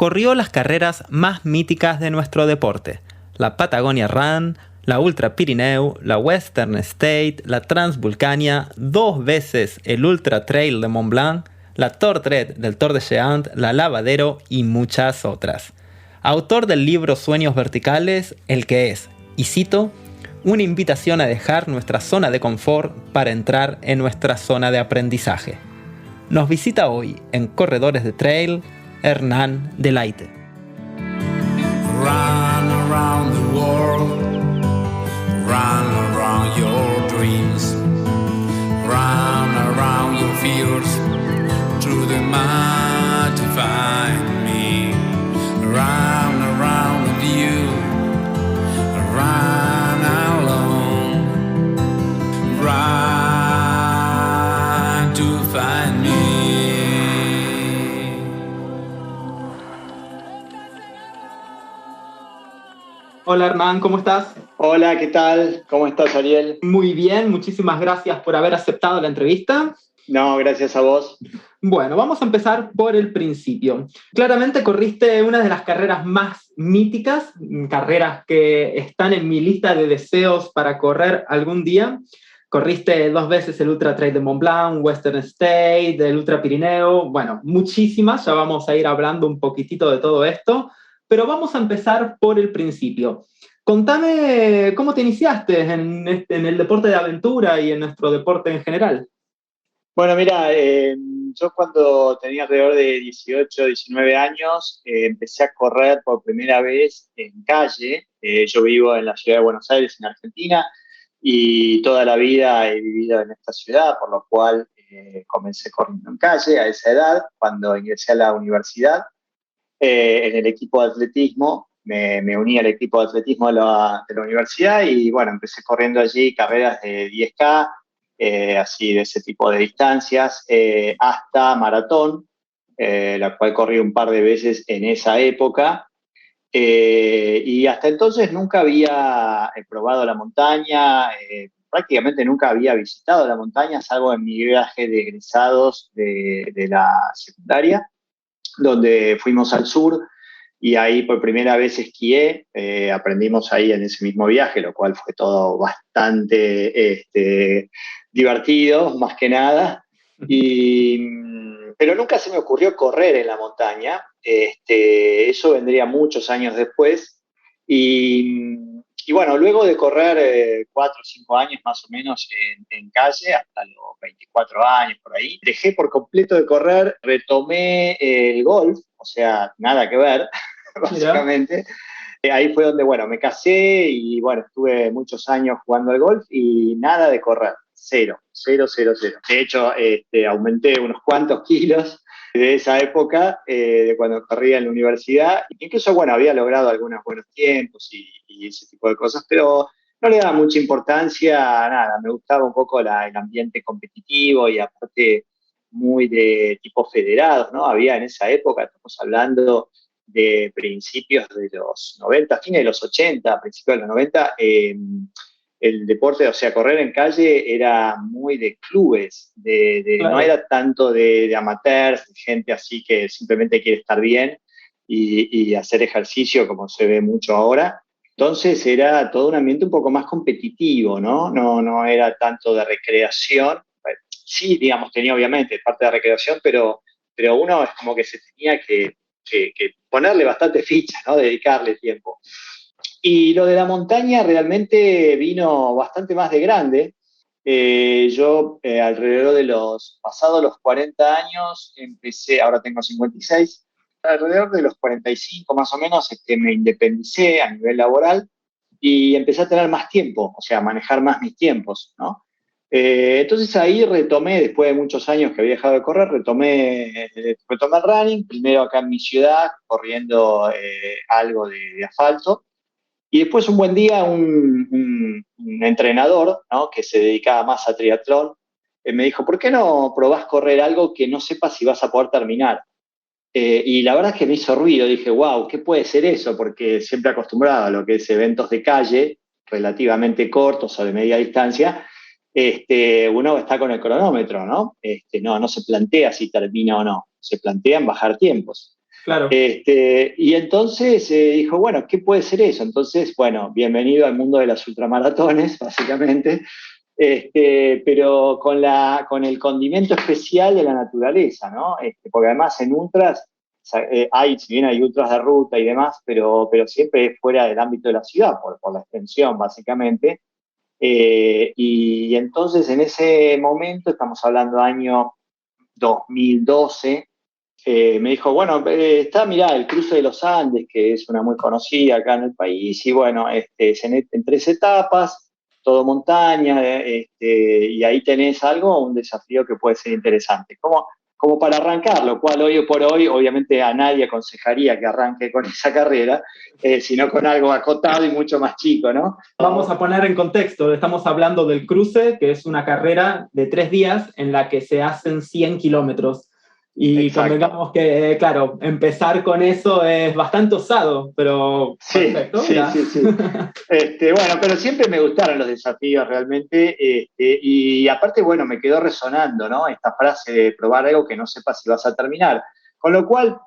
corrió las carreras más míticas de nuestro deporte: la Patagonia Run, la Ultra Pirineu, la Western State, la Transvulcania, 2 veces el Ultra Trail de Mont Blanc, la Tour-Tred del Tour de Géant, la Lavadero y muchas otras. Autor del libro Sueños Verticales, el que es, y cito, una invitación a dejar nuestra zona de confort para entrar en nuestra zona de aprendizaje. Nos visita hoy en Corredores de Trail, Hernán Delaite. Run around the world, run around your dreams, run around your fears, through the mud to find me, run around with you, run alone, run to find me. Hola Hernán, ¿cómo estás? Hola, ¿qué tal? ¿Cómo estás, Ariel? Muy bien, muchísimas gracias por haber aceptado la entrevista. No, gracias a vos. Bueno, vamos a empezar por el principio. Claramente corriste una de las carreras más míticas, carreras que están en mi lista de deseos para correr algún día. Corriste 2 veces el Ultra Trail de Mont Blanc, Western State, el Ultra Pirineo, bueno, muchísimas, ya vamos a ir hablando un poquitito de todo esto, pero vamos a empezar por el principio. Contame cómo te iniciaste en el deporte de aventura y en nuestro deporte en general. Bueno, mira, yo cuando tenía alrededor de 18, 19 años, empecé a correr por primera vez en calle. Yo vivo en la ciudad de Buenos Aires, en Argentina, y toda la vida he vivido en esta ciudad, por lo cual comencé corriendo en calle a esa edad. Cuando ingresé a la universidad, en el equipo de atletismo, me uní al equipo de atletismo de la universidad y bueno, empecé corriendo allí carreras de 10K, así de ese tipo de distancias, hasta maratón, la cual corrí un par de veces en esa época. Y hasta entonces nunca había probado la montaña, prácticamente nunca había visitado la montaña, salvo en mi viaje de egresados de la secundaria, donde fuimos al sur y ahí por primera vez esquié. Aprendimos ahí en ese mismo viaje, lo cual fue todo bastante divertido, más que nada. Pero nunca se me ocurrió correr en la montaña. Eso vendría muchos años después. Y bueno, luego de correr 4 o 5 años más o menos en calle, hasta los 24 años por ahí, dejé por completo de correr, retomé el golf, o sea, nada que ver, básicamente. Ahí fue donde, bueno, me casé y, bueno, estuve muchos años jugando al golf y nada de correr, cero, cero, cero, cero. De hecho, aumenté unos cuantos kilos de esa época, de cuando corría en la universidad. Incluso, bueno, había logrado algunos buenos tiempos y ese tipo de cosas, pero no le daba mucha importancia a nada. Me gustaba un poco el ambiente competitivo y aparte muy de tipo federados, ¿no? Había en esa época, estamos hablando de principios de los 90, fines de los 80, principios de los 90, el deporte, o sea, correr en calle era muy de clubes, Claro. No era tanto de amateurs, de gente así que simplemente quiere estar bien y hacer ejercicio como se ve mucho ahora. Entonces era todo un ambiente un poco más competitivo, ¿no? No era tanto de recreación. Sí, digamos, tenía obviamente parte de recreación, pero uno es como que se tenía que ponerle bastante ficha, ¿no? Dedicarle tiempo. Y lo de la montaña realmente vino bastante más de grande. Yo alrededor de pasados los 40 años, empecé, ahora tengo 56, alrededor de los 45 más o menos, me independicé a nivel laboral y empecé a tener más tiempo, o sea, a manejar más mis tiempos, ¿no? Entonces ahí retomé, después de muchos años que había dejado de correr, retomé el running, primero acá en mi ciudad, corriendo algo de asfalto, y después un buen día un entrenador, ¿no? Que se dedicaba más a triatlón, me dijo, ¿por qué no probás correr algo que no sepas si vas a poder terminar? Y la verdad es que me hizo ruido, dije, wow, ¿qué puede ser eso? Porque siempre acostumbrado a lo que es eventos de calle, relativamente cortos o de media distancia, uno está con el cronómetro, ¿no? No se plantea si termina o no, se plantea en bajar tiempos. Claro. Y entonces dijo, bueno, ¿qué puede ser eso? Entonces, bueno, bienvenido al mundo de las ultramaratones, básicamente, pero con el condimento especial de la naturaleza, ¿no? Porque además en ultras, si bien hay ultras de ruta y demás, pero siempre es fuera del ámbito de la ciudad, por la extensión, básicamente. Y entonces en ese momento, estamos hablando año 2012, me dijo, bueno, está, mirá, el cruce de los Andes, que es una muy conocida acá en el país, y bueno, es en 3 etapas, todo montaña, y ahí tenés algo, un desafío que puede ser interesante. Como para arrancar, lo cual hoy por hoy, obviamente a nadie aconsejaría que arranque con esa carrera, sino con algo acotado y mucho más chico, ¿no? Vamos a poner en contexto, estamos hablando del cruce, que es una carrera de 3 días en la que se hacen 100 kilómetros. Y Exacto. convengamos que, claro, empezar con eso es bastante osado, pero sí, perfecto. sí, sí, sí. Bueno, pero siempre me gustaron los desafíos realmente, y aparte, bueno, me quedó resonando, ¿no? Esta frase de probar algo que no sepas si vas a terminar. Con lo cual,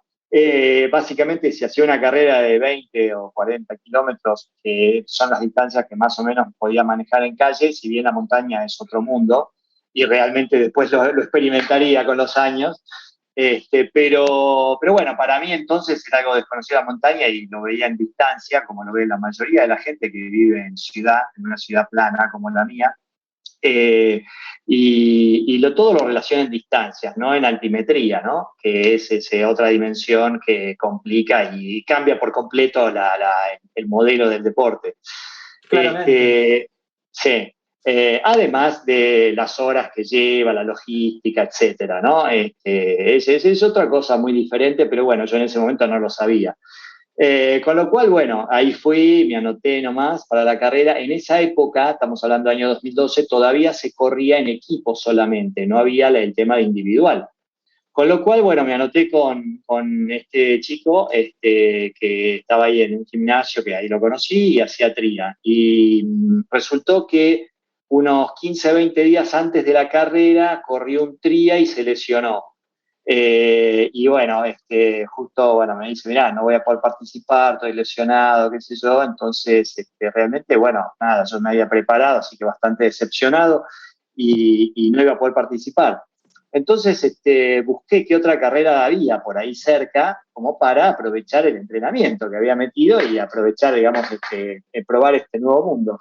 básicamente, si hacía una carrera de 20 o 40 kilómetros, que son las distancias que más o menos podía manejar en calle, si bien la montaña es otro mundo, y realmente después lo experimentaría con los años. Pero bueno, para mí entonces era algo desconocido la montaña y lo veía en distancia, como lo ve la mayoría de la gente que vive en una ciudad plana como la mía, todo lo relaciona en distancias, no en altimetría, ¿no? Que es esa otra dimensión que complica y cambia por completo el modelo del deporte. Claramente. Sí. Además de las horas que lleva, la logística, etcétera, ¿no? Es otra cosa muy diferente, pero bueno, yo en ese momento no lo sabía. Con lo cual, bueno, ahí fui, me anoté nomás para la carrera. En esa época, estamos hablando del año 2012, todavía se corría en equipo solamente, no había el tema de individual. Con lo cual, bueno, me anoté con este chico que estaba ahí en un gimnasio, que ahí lo conocí, y hacía tría. Y resultó que unos 15, 20 días antes de la carrera corrió un tría y se lesionó. Y bueno, justo, bueno, me dice, mirá, no voy a poder participar, estoy lesionado, qué sé yo. Entonces, realmente, bueno, nada, yo me había preparado, así que bastante decepcionado y no iba a poder participar. Entonces, busqué qué otra carrera había por ahí cerca, como para aprovechar el entrenamiento que había metido y aprovechar, digamos, probar este nuevo mundo.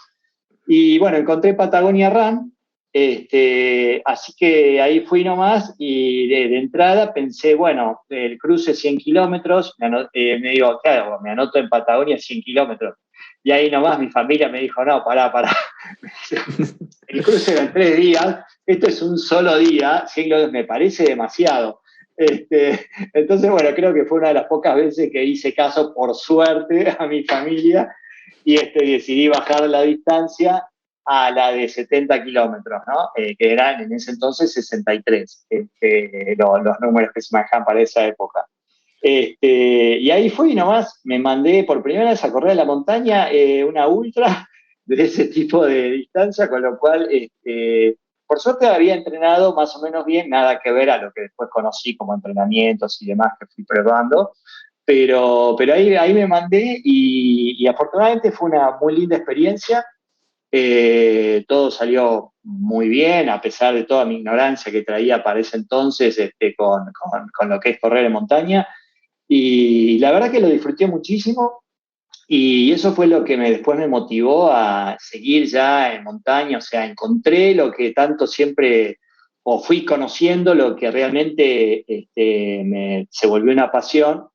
Y bueno, encontré Patagonia Run, así que ahí fui nomás y de entrada pensé, bueno, el cruce 100 kilómetros, me digo, claro, me anoto en Patagonia 100 kilómetros. Y ahí nomás mi familia me dijo, no, pará. El cruce era en 3 días, esto es un solo día, 100 kilómetros me parece demasiado. Entonces, bueno, creo que fue una de las pocas veces que hice caso, por suerte, a mi familia y decidí bajar la distancia a la de 70 kilómetros, ¿no? Que eran en ese entonces 63, los números que se manejaban para esa época. Y ahí fui nomás, me mandé por primera vez a correr a la montaña una ultra de ese tipo de distancia, con lo cual, por suerte había entrenado más o menos bien, nada que ver a lo que después conocí como entrenamientos y demás que fui probando, pero ahí me mandé y afortunadamente fue una muy linda experiencia. Todo salió muy bien, a pesar de toda mi ignorancia que traía para ese entonces con lo que es correr en montaña. Y la verdad que lo disfruté muchísimo y eso fue lo que después me motivó a seguir ya en montaña. O sea, encontré lo que tanto siempre, o fui conociendo, lo que realmente se volvió una pasión,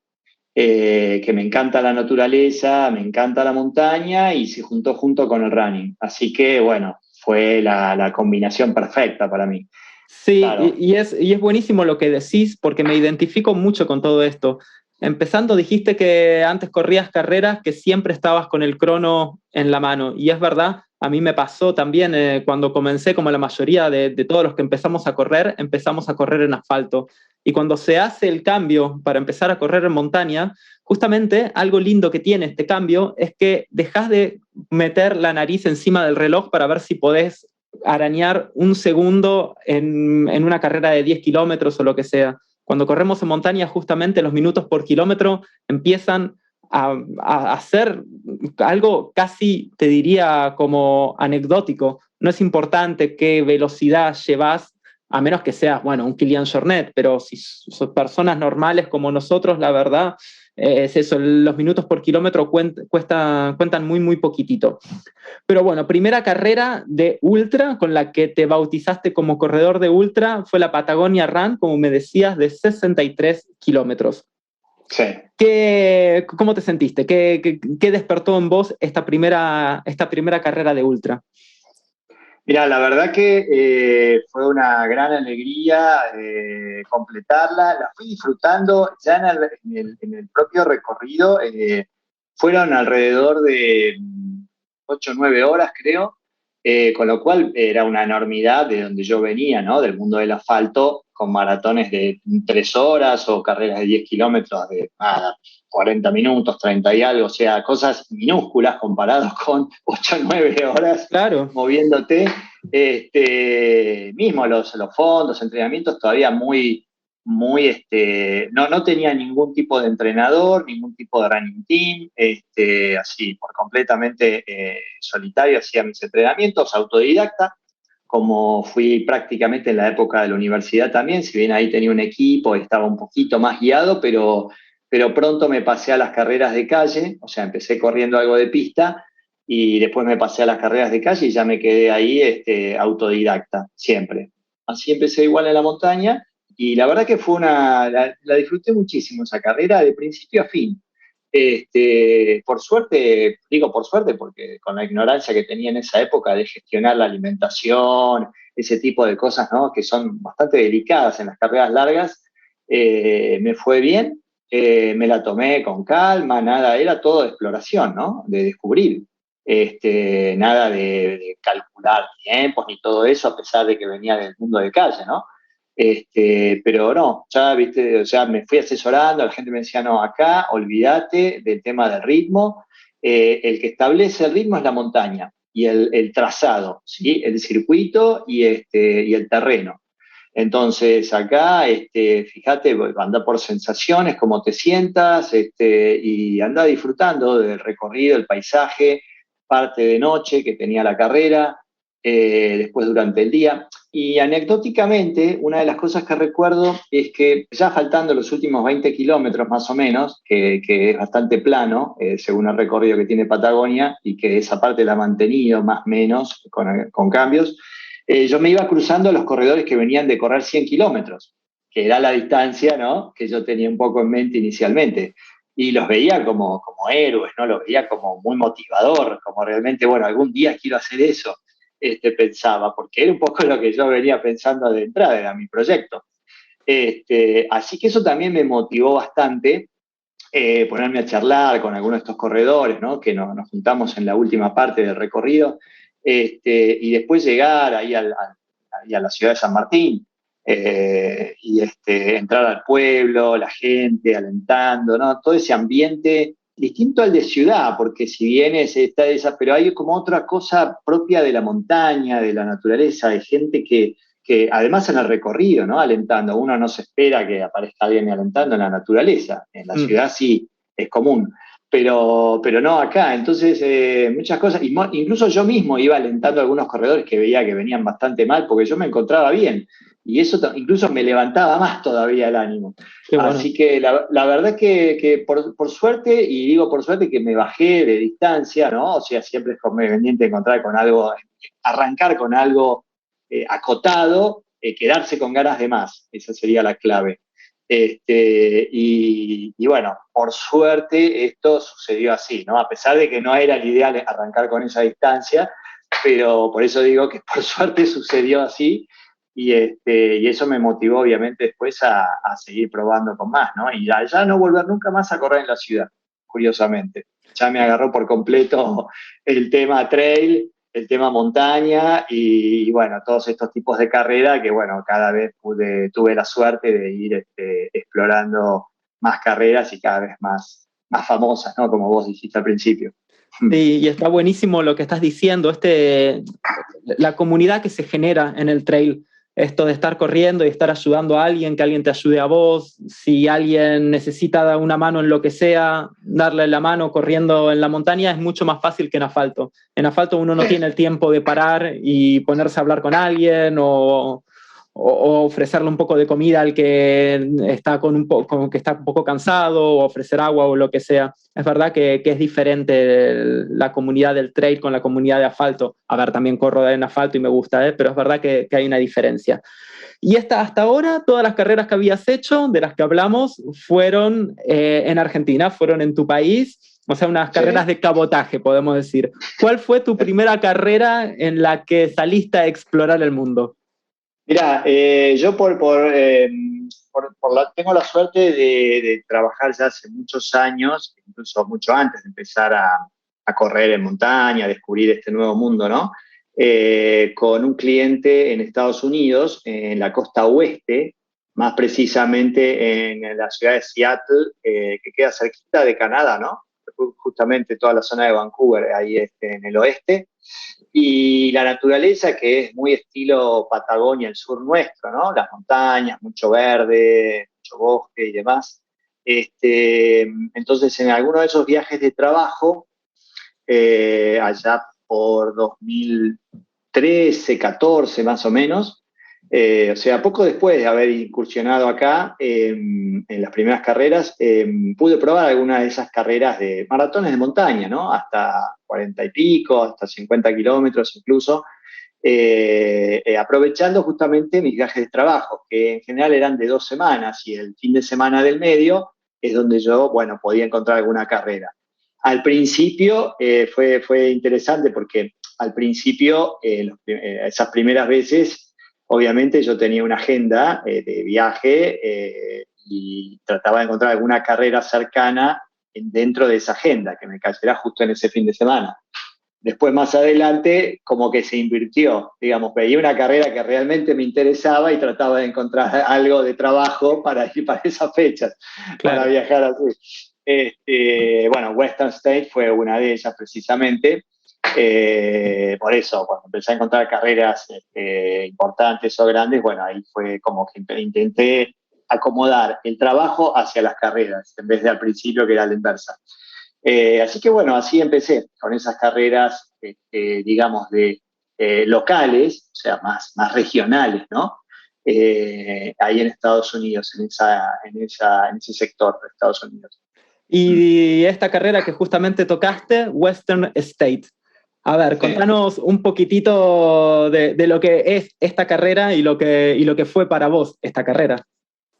que me encanta la naturaleza, me encanta la montaña y se juntó junto con el running. Así que, bueno, fue la combinación perfecta para mí. Sí, Claro. y es buenísimo lo que decís porque me identifico mucho con todo esto. Empezando, dijiste que antes corrías carreras que siempre estabas con el crono en la mano. Y es verdad, a mí me pasó también cuando comencé, como la mayoría de todos los que empezamos a correr en asfalto. Y cuando se hace el cambio para empezar a correr en montaña, justamente algo lindo que tiene este cambio es que dejas de meter la nariz encima del reloj para ver si podés arañar un segundo en una carrera de 10 kilómetros o lo que sea. Cuando corremos en montaña, justamente los minutos por kilómetro empiezan a ser algo casi, te diría, como anecdótico. No es importante qué velocidad llevas, a menos que seas, bueno, un Kilian Jornet, pero si son personas normales como nosotros, la verdad, es eso, los minutos por kilómetro cuentan muy, muy poquitito. Pero bueno, primera carrera de ultra con la que te bautizaste como corredor de ultra fue la Patagonia Run, como me decías, de 63 kilómetros. Sí. ¿Cómo te sentiste? ¿Qué despertó en vos esta primera carrera de ultra? Mira, la verdad que fue una gran alegría completarla. La fui disfrutando ya en el propio recorrido. Fueron alrededor de 8 o 9 horas, creo, con lo cual era una enormidad de donde yo venía, ¿no? Del mundo del asfalto, con maratones de 3 horas o carreras de 10 kilómetros de 40 minutos, 30 y algo, o sea, cosas minúsculas comparados con 8 o 9 horas claro, moviéndote. Mismo los fondos, entrenamientos todavía no tenía ningún tipo de entrenador, ningún tipo de running team, así por completamente solitario hacía mis entrenamientos, autodidacta, como fui prácticamente en la época de la universidad también, si bien ahí tenía un equipo, estaba un poquito más guiado, pero pronto me pasé a las carreras de calle, o sea, empecé corriendo algo de pista, y después me pasé a las carreras de calle y ya me quedé ahí autodidacta, siempre. Así empecé igual en la montaña, y la verdad que la disfruté muchísimo esa carrera de principio a fin. Por suerte, digo por suerte porque con la ignorancia que tenía en esa época de gestionar la alimentación, ese tipo de cosas, ¿no? Que son bastante delicadas en las carreras largas, me fue bien, me la tomé con calma, nada, era todo de exploración, ¿no? De descubrir. Nada de calcular tiempos ni todo eso, a pesar de que venía del mundo de calle, ¿no? Pero no, ya, viste, o sea, me fui asesorando, la gente me decía, no, acá olvídate del tema del ritmo, el que establece el ritmo es la montaña y el trazado, ¿sí? El circuito y el terreno. Entonces, acá, fíjate, anda por sensaciones, cómo te sientas, y anda disfrutando del recorrido, el paisaje, parte de noche que tenía la carrera, después durante el día. Y anecdóticamente, una de las cosas que recuerdo es que ya faltando los últimos 20 kilómetros más o menos, que es bastante plano, según el recorrido que tiene Patagonia, y que esa parte la ha mantenido más o menos con cambios, yo me iba cruzando a los corredores que venían de correr 100 kilómetros, que era la distancia, ¿no?, que yo tenía un poco en mente inicialmente. Y los veía como héroes, ¿no? Los veía como muy motivador, como realmente, bueno, algún día quiero hacer eso, pensaba, porque era un poco lo que yo venía pensando de entrada, era mi proyecto. Así que eso también me motivó bastante, ponerme a charlar con algunos de estos corredores, ¿no? Que nos juntamos en la última parte del recorrido, y después llegar ahí a la ciudad de San Martín, y entrar al pueblo, la gente alentando, ¿no? Todo ese ambiente distinto al de ciudad, porque si bien está esa, pero hay como otra cosa propia de la montaña, de la naturaleza, de gente que además en el recorrido, ¿no? Alentando, uno no se espera que aparezca alguien alentando en la naturaleza, en la ciudad sí es común, pero no acá. Entonces, muchas cosas, incluso yo mismo iba alentando a algunos corredores que veía que venían bastante mal, porque yo me encontraba bien, y eso incluso me levantaba más todavía el ánimo. Bueno. Así que la verdad que por suerte, y digo por suerte que me bajé de distancia, ¿no? O sea, siempre es conveniente encontrar con algo, arrancar con algo acotado, quedarse con ganas de más, esa sería la clave. Y bueno, por suerte esto sucedió así, ¿no? A pesar de que no era el ideal arrancar con esa distancia, pero por eso digo que por suerte sucedió así, y eso me motivó obviamente después a seguir probando con más, ¿no? Y ya no volver nunca más a correr en la ciudad, curiosamente. Ya me agarró por completo el tema trail, el tema montaña y bueno, todos estos tipos de carrera que bueno, cada vez tuve la suerte de ir explorando más carreras y cada vez más famosas, ¿no? Como vos dijiste al principio. Sí, y está buenísimo lo que estás diciendo, la comunidad que se genera en el trail. esto de estar corriendo y estar ayudando a alguien, que alguien te ayude a vos, si alguien necesita una mano en lo que sea, darle la mano corriendo en la montaña es mucho más fácil que en asfalto. En asfalto uno no tiene el tiempo de parar y ponerse a hablar con alguien o ofrecerle un poco de comida al que está que está un poco cansado, o ofrecer agua o lo que sea. Es verdad que es diferente la comunidad del trail con la comunidad de asfalto. A ver, también corro en asfalto y me gusta, pero es verdad que hay una diferencia. Y hasta ahora, todas las carreras que habías hecho, de las que hablamos, fueron en Argentina, fueron en tu país, o sea, unas carreras de cabotaje, podemos decir. ¿Cuál fue tu primera carrera en la que saliste a explorar el mundo? Mira, yo tengo la suerte de trabajar ya hace muchos años, incluso mucho antes de empezar a correr en montaña, a descubrir este nuevo mundo, ¿no? Con un cliente en Estados Unidos, en la costa oeste, más precisamente en la ciudad de Seattle, que queda cerquita de Canadá, ¿no? Justamente toda la zona de Vancouver, ahí en el oeste. Y la naturaleza, que es muy estilo Patagonia, el sur nuestro, ¿no? Las montañas, mucho verde, mucho bosque y demás. Entonces, en alguno de esos viajes de trabajo, allá por 2013, 14 más o menos, o sea, poco después de haber incursionado acá en las primeras carreras, pude probar algunas de esas carreras de maratones de montaña, ¿no? Hasta 40 y pico, hasta 50 kilómetros incluso, aprovechando justamente mis viajes de trabajo, que en general eran de 2 semanas, y el fin de semana del medio es donde yo, bueno, podía encontrar alguna carrera. Al principio fue interesante porque al principio, esas primeras veces, obviamente yo tenía una agenda de viaje y trataba de encontrar alguna carrera cercana dentro de esa agenda, que me cayera justo en ese fin de semana. Después, más adelante, como que se invirtió, digamos, veía una carrera que realmente me interesaba y trataba de encontrar algo de trabajo para ir para esas fechas, Claro. para viajar así. Bueno, Western State fue una de ellas precisamente. Por eso, cuando empecé a encontrar carreras importantes o grandes, bueno, ahí fue como que intenté acomodar el trabajo hacia las carreras, en vez de al principio que era la inversa. Así que bueno, así empecé con esas carreras, digamos, de locales, o sea, más regionales, ¿no? Ahí en Estados Unidos, en ese sector de Estados Unidos. Y esta carrera que justamente tocaste, Western State. A ver, contanos un poquitito de lo que es esta carrera y lo que fue para vos esta carrera.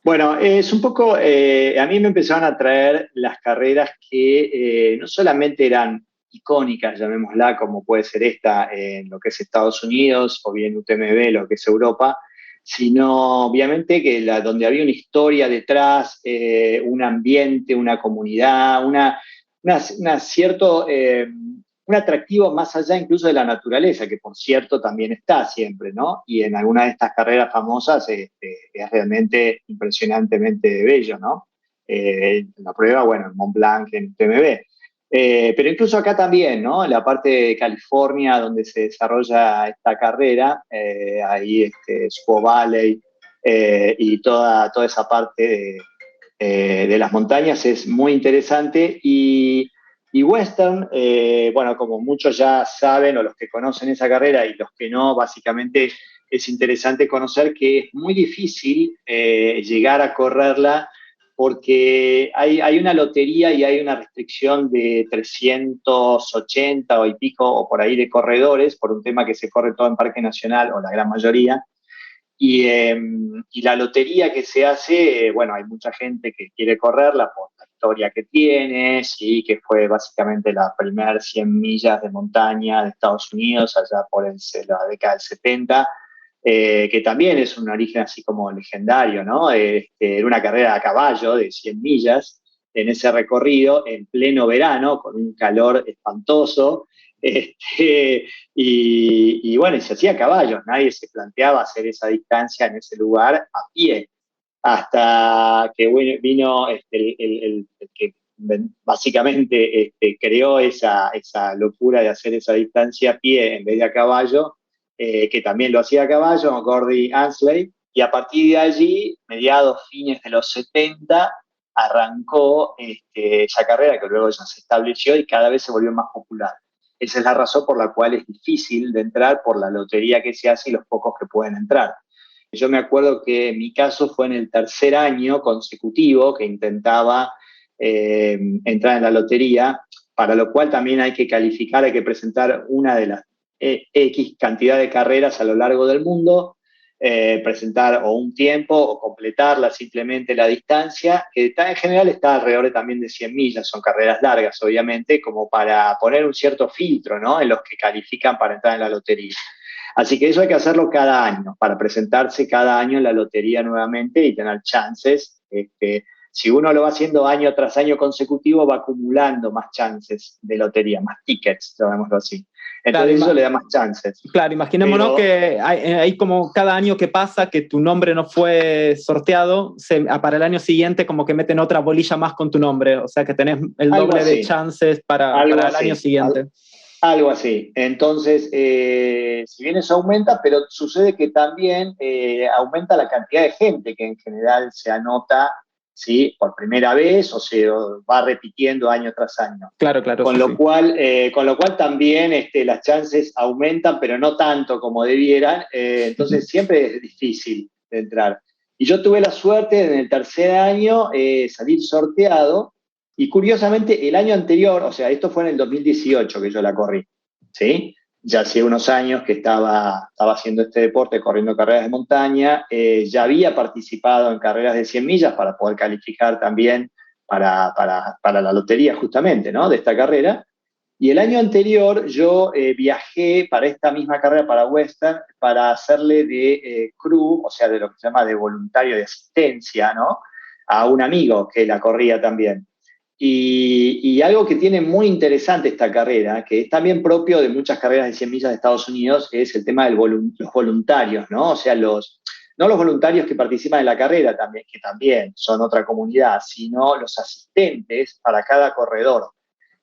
Bueno, es un poco, a mí me empezaron a atraer las carreras que no solamente eran icónicas, llamémosla, como puede ser esta en lo que es Estados Unidos, o bien UTMB, lo que es Europa, sino obviamente que donde había una historia detrás, un ambiente, una comunidad, cierto, un atractivo más allá incluso de la naturaleza, que por cierto también está siempre, ¿no? Y en alguna de estas carreras famosas es realmente impresionantemente bello, ¿no? La prueba, bueno, en Mont Blanc, en UTMB. Pero incluso acá también, ¿no? En la parte de California donde se desarrolla esta carrera, ahí Squaw Valley y toda esa parte de las montañas es muy interesante. Y Western, bueno, como muchos ya saben, o los que conocen esa carrera y los que no, básicamente es interesante conocer que es muy difícil llegar a correrla porque hay una lotería y hay una restricción de 380 o y pico o por ahí de corredores, por un tema que se corre todo en Parque Nacional, o la gran mayoría. Y la lotería que se hace, bueno, hay mucha gente que quiere correrla por la historia que tiene, sí, que fue básicamente la primer 100 millas de montaña de Estados Unidos, allá por la década del 70, que también es un origen así como legendario, ¿no? Era una carrera a caballo de 100 millas en ese recorrido, en pleno verano, con un calor espantoso. Y bueno, y se hacía a caballos, nadie se planteaba hacer esa distancia en ese lugar a pie, hasta que vino el que básicamente creó esa locura de hacer esa distancia a pie en vez de a caballo, que también lo hacía a caballo, Gordy Ansley, y a partir de allí, mediados, fines de los 70, arrancó esa carrera que luego ya se estableció y cada vez se volvió más popular. Esa es la razón por la cual es difícil de entrar por la lotería que se hace y los pocos que pueden entrar. Yo me acuerdo que mi caso fue en el tercer año consecutivo que intentaba entrar en la lotería, para lo cual también hay que calificar, hay que presentar una de las X cantidad de carreras a lo largo del mundo, presentar o un tiempo o completarla simplemente la distancia, que en general está alrededor de también de 100 millas, son carreras largas obviamente, como para poner un cierto filtro, ¿no?, en los que califican para entrar en la lotería. Así que eso hay que hacerlo cada año, para presentarse cada año en la lotería nuevamente y tener chances. Si uno lo va haciendo año tras año consecutivo, va acumulando más chances de lotería, más tickets, llamémoslo así. Entonces Claro, eso le da más chances. claro, imaginémonos que hay como cada año que pasa que tu nombre no fue sorteado, para el año siguiente como que meten otra bolilla más con tu nombre, o sea que tenés el doble de chances para el año siguiente. Algo así. Entonces, si bien eso aumenta, pero sucede que también aumenta la cantidad de gente que en general se anota, ¿sí?, por primera vez o se va repitiendo año tras año. Claro, claro. Con lo cual también las chances aumentan, pero no tanto como debieran. Entonces siempre es difícil de entrar. Y yo tuve la suerte en el tercer año salir sorteado. Y curiosamente, el año anterior, o sea, esto fue en el 2018 que yo la corrí, ¿sí? Ya hace unos años que estaba haciendo este deporte, corriendo carreras de montaña, ya había participado en carreras de 100 millas para poder calificar también para la lotería justamente, ¿no?, de esta carrera. Y el año anterior yo viajé para esta misma carrera, para Western, para hacerle de crew, o sea, de lo que se llama de voluntario de asistencia, ¿no?, a un amigo que la corría también. Y algo que tiene muy interesante esta carrera, que es también propio de muchas carreras de 100 millas de Estados Unidos, es el tema de los voluntarios, ¿no? O sea, no los voluntarios que participan en la carrera, también, que también son otra comunidad, sino los asistentes para cada corredor,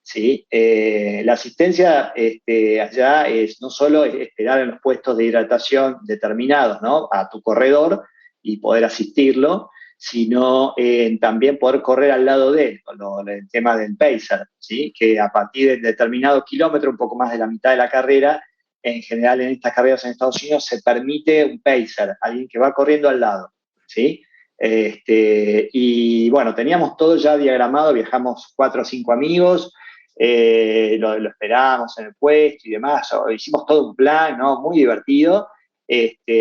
¿sí? La asistencia allá es no solo esperar en los puestos de hidratación determinados, ¿no?, a tu corredor y poder asistirlo, sino también poder correr al lado de él, con el tema del pacer, ¿sí?, que a partir de determinado kilómetro, un poco más de la mitad de la carrera, en general en estas carreras en Estados Unidos se permite un pacer, alguien que va corriendo al lado, ¿sí? Y bueno, teníamos todo ya diagramado, viajamos 4 o 5 amigos, lo esperábamos en el puesto y demás, hicimos todo un plan, ¿no?, muy divertido.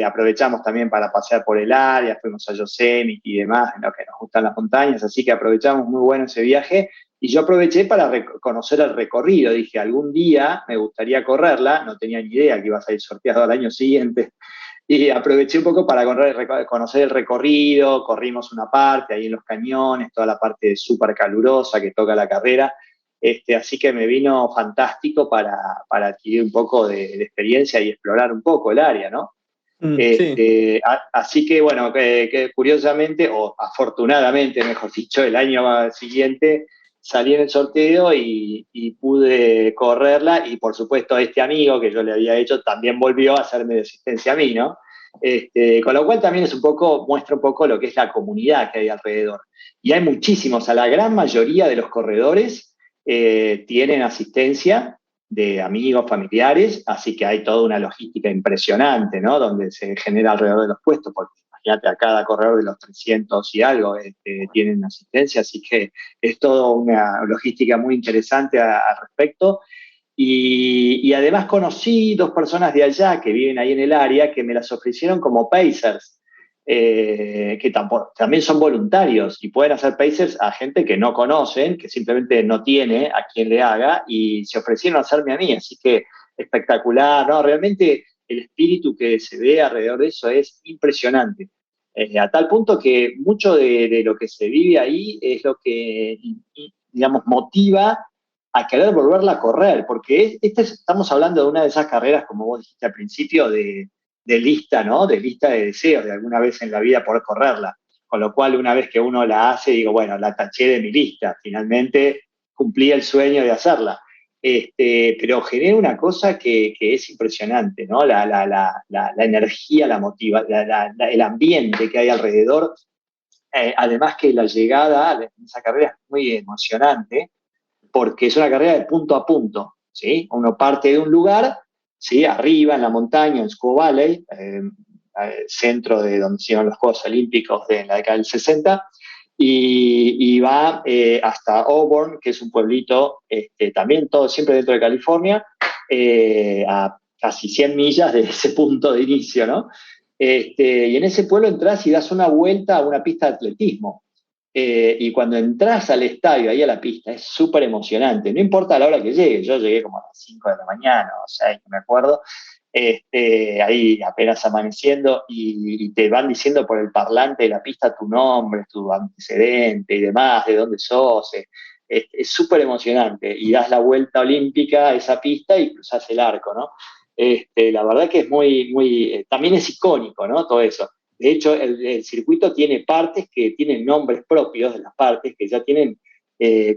Aprovechamos también para pasear por el área, fuimos a Yosemite y demás, en lo que nos gustan las montañas, así que aprovechamos muy bueno ese viaje. Y yo aproveché para conocer el recorrido. Dije, algún día me gustaría correrla, no tenía ni idea que iba a salir sorteado al año siguiente. Y aproveché un poco para conocer el recorrido, corrimos una parte ahí en los cañones, toda la parte súper calurosa que toca la carrera. Así que me vino fantástico para adquirir un poco de experiencia y explorar un poco el área, ¿no? Sí. Así que, bueno, que curiosamente, o afortunadamente, mejor dicho, el año siguiente salí en el sorteo y pude correrla, y por supuesto este amigo que yo le había hecho también volvió a hacerme de asistencia a mí, ¿no? Con lo cual también muestra un poco lo que es la comunidad que hay alrededor. Y hay muchísimos, a la gran mayoría de los corredores tienen asistencia de amigos, familiares, así que hay toda una logística impresionante, ¿no?, donde se genera alrededor de los puestos, porque imagínate, a cada corredor de los 300 y algo tienen asistencia, así que es toda una logística muy interesante al respecto. Y además conocí 2 personas de allá que viven ahí en el área que me las ofrecieron como pacers, que también son voluntarios y pueden hacer pacers a gente que no conocen, que simplemente no tiene a quien le haga, y se ofrecieron a hacerme a mí, así que espectacular, ¿no? Realmente el espíritu que se ve alrededor de eso es impresionante, a tal punto que mucho de lo que se vive ahí es lo que, digamos, motiva a querer volverla a correr, porque estamos hablando de una de esas carreras, como vos dijiste al principio, de lista, ¿no?, de lista de deseos, de alguna vez en la vida poder correrla. Con lo cual, una vez que uno la hace, digo, bueno, la taché de mi lista, finalmente cumplí el sueño de hacerla. pero genera una cosa que es impresionante, ¿no? La energía, el ambiente que hay alrededor. Además que la llegada de esa carrera es muy emocionante, porque es una carrera de punto a punto, ¿sí? Uno parte de un lugar, ¿sí? Arriba en la montaña, en Squaw Valley, centro de donde se hicieron los Juegos Olímpicos de la década del 60, y va hasta Auburn, que es un pueblito, también todo siempre dentro de California, a casi 100 millas de ese punto de inicio, ¿no? Y en ese pueblo entras y das una vuelta a una pista de atletismo. Y cuando entras al estadio, ahí a la pista, es súper emocionante. No importa la hora que llegues, yo llegué como a las 5 de la mañana, o 6, no me acuerdo, ahí apenas amaneciendo, y te van diciendo por el parlante de la pista tu nombre, tu antecedente y demás, de dónde sos. Es súper emocionante. Y das la vuelta olímpica a esa pista y cruzás el arco, ¿no? La verdad que es también es icónico, ¿no? Todo eso. De hecho, el circuito tiene partes que tienen nombres propios de las partes, que ya tienen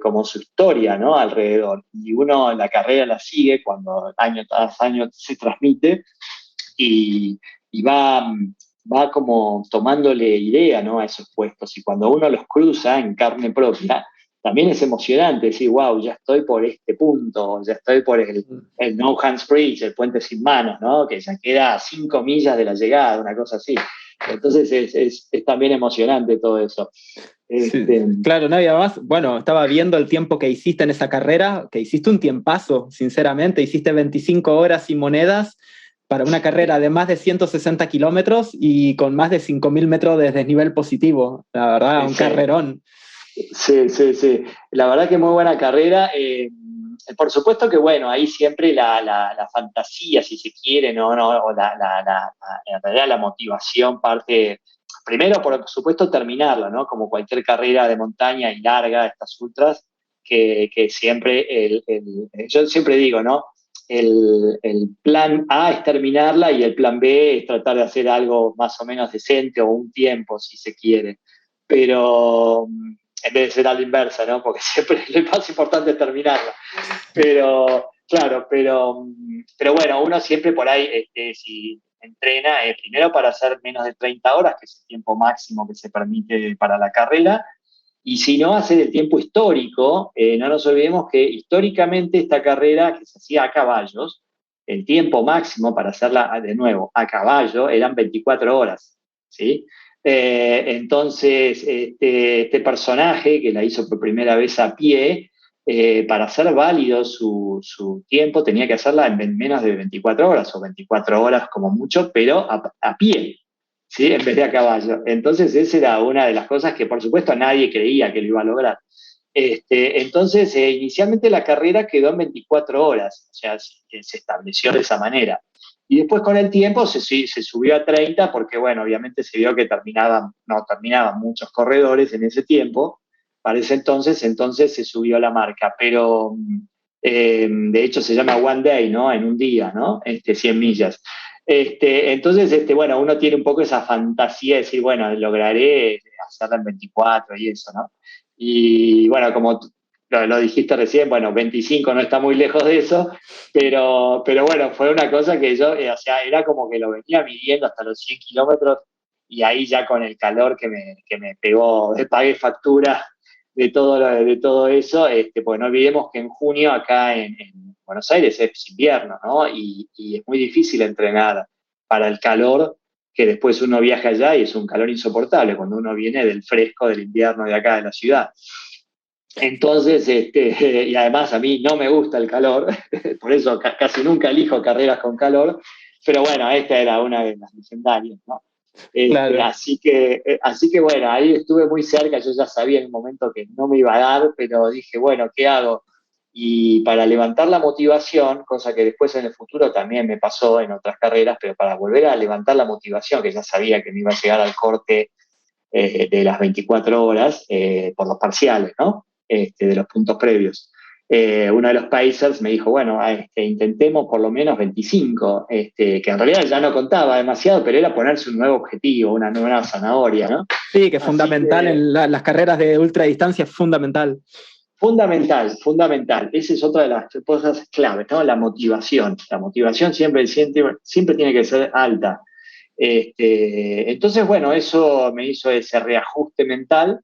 como su historia, ¿no? Alrededor. Y uno la carrera la sigue cuando año tras año se transmite y va como tomándole idea, ¿no? A esos puestos. Y cuando uno los cruza en carne propia, también es emocionante decir, wow, ya estoy por este punto, ya estoy por el No Hands Bridge, el puente sin manos, ¿no? Que ya queda a 5 millas de la llegada, una cosa así. Entonces es también emocionante todo eso. Sí, claro, ¿no? Y además, bueno, estaba viendo el tiempo que hiciste en esa carrera, que hiciste un tiempazo, sinceramente, hiciste 25 horas y monedas para una carrera de más de 160 kilómetros y con más de 5.000 metros de desnivel positivo. La verdad, un carrerón. Sí, sí, sí. La verdad que muy buena carrera. Por supuesto que, bueno, ahí siempre la fantasía, si se quiere, ¿no? O en realidad la motivación parte, primero, por supuesto, terminarla, ¿no? Como cualquier carrera de montaña y larga, estas ultras, que siempre, yo siempre digo, ¿no? El plan A es terminarla y el plan B es tratar de hacer algo más o menos decente o un tiempo, si se quiere. Pero en vez de ser a la inversa, ¿no? Porque siempre lo más importante es terminarla. Pero, claro, pero bueno, uno siempre por ahí, si entrena, primero para hacer menos de 30 horas, que es el tiempo máximo que se permite para la carrera, y si no, hacer el tiempo histórico. No nos olvidemos que históricamente esta carrera que se hacía a caballos, el tiempo máximo para hacerla de nuevo a caballo eran 24 horas, ¿sí? Entonces, este personaje que la hizo por primera vez a pie, para hacer válido su tiempo, tenía que hacerla en menos de 24 horas, o 24 horas como mucho, pero a pie, ¿sí? En vez de a caballo. Entonces, esa era una de las cosas que, por supuesto, nadie creía que lo iba a lograr. Entonces, inicialmente la carrera quedó en 24 horas, o sea, se estableció de esa manera. Y después con el tiempo se subió a 30 porque, bueno, obviamente se vio que no terminaban muchos corredores en ese tiempo, para ese entonces se subió la marca, pero de hecho se llama One Day, ¿no? En un día, ¿no? 100 millas. Entonces, bueno, uno tiene un poco esa fantasía de decir, bueno, lograré hacerla en 24 y eso, ¿no? Y bueno, como lo dijiste recién, bueno, 25 no está muy lejos de eso, pero bueno, fue una cosa que yo, o sea, era como que lo venía midiendo hasta los 100 kilómetros y ahí ya con el calor que me pegó, pagué factura de todo eso, pues no olvidemos que en junio acá en Buenos Aires es invierno, ¿no? Y es muy difícil entrenar para el calor, que después uno viaja allá y es un calor insoportable cuando uno viene del fresco del invierno de acá de la ciudad. Entonces, y además a mí no me gusta el calor, por eso casi nunca elijo carreras con calor, pero bueno, esta era una de las legendarias, ¿no? Claro. Así que bueno, ahí estuve muy cerca, yo ya sabía en un momento que no me iba a dar, pero dije, bueno, ¿qué hago? Y para levantar la motivación, cosa que después en el futuro también me pasó en otras carreras, pero para volver a levantar la motivación, que ya sabía que me iba a llegar al corte de las 24 horas por los parciales, ¿no? De los puntos previos. Uno de los Pacers me dijo, bueno, intentemos por lo menos 25, que en realidad ya no contaba demasiado, pero era ponerse un nuevo objetivo, una nueva zanahoria, ¿no? Sí, que es fundamental en las carreras de ultradistancia, es fundamental. Fundamental, fundamental. Esa es otra de las cosas claves, ¿no? La motivación. La motivación siempre tiene que ser alta. Entonces, bueno, eso me hizo ese reajuste mental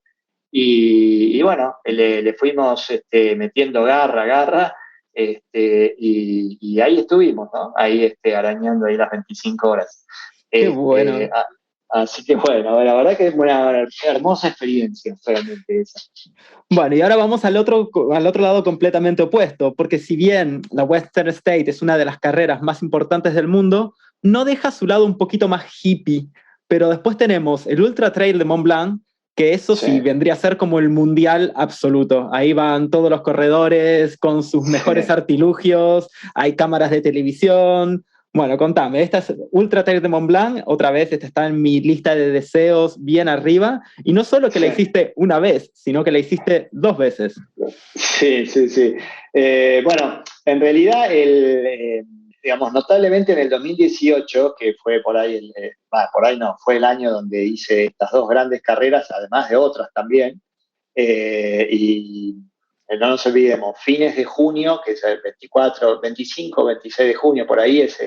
y bueno, le fuimos metiendo garra, y ahí estuvimos, ¿no? Ahí arañando ahí las 25 horas. Qué bueno. Así que bueno, la verdad que es una hermosa experiencia realmente esa. Bueno, y ahora vamos al otro lado completamente opuesto, porque si bien la Western State es una de las carreras más importantes del mundo, no deja su lado un poquito más hippie, pero después tenemos el Ultra Trail de Mont Blanc, que eso sí vendría a ser como el mundial absoluto. Ahí van todos los corredores con sus mejores artilugios, hay cámaras de televisión. Bueno, contame, esta es Ultra Trail de Mont Blanc, otra vez, esta está en mi lista de deseos bien arriba, y no solo que la hiciste una vez, sino que la hiciste 2 veces. Sí. Bueno, en realidad, digamos, notablemente en el 2018, que fue por ahí, fue el año donde hice estas 2 grandes carreras, además de otras también, y no nos olvidemos, fines de junio, que es el 24, 25, 26 de junio, por ahí es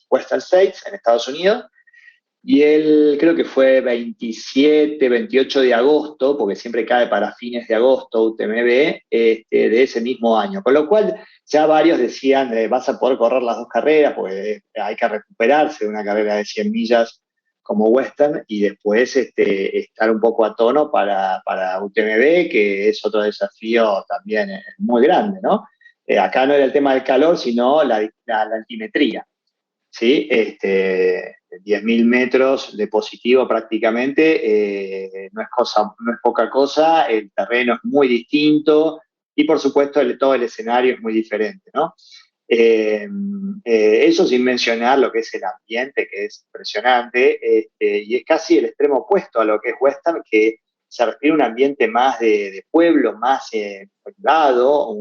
Western States en Estados Unidos, y él creo que fue 27, 28 de agosto, porque siempre cae para fines de agosto UTMB, de ese mismo año. Con lo cual ya varios decían, vas a poder correr las 2 carreras, porque hay que recuperarse de una carrera de 100 millas como Western y después estar un poco a tono para UTMB, que es otro desafío también muy grande, ¿no? Acá no era el tema del calor, sino la altimetría. ¿Sí? 10.000 metros de positivo prácticamente, no es poca cosa, el terreno es muy distinto y por supuesto todo el escenario es muy diferente, ¿no? Eso sin mencionar lo que es el ambiente, que es impresionante, y es casi el extremo opuesto a lo que es Western, que se respira un ambiente más de pueblo, más privado,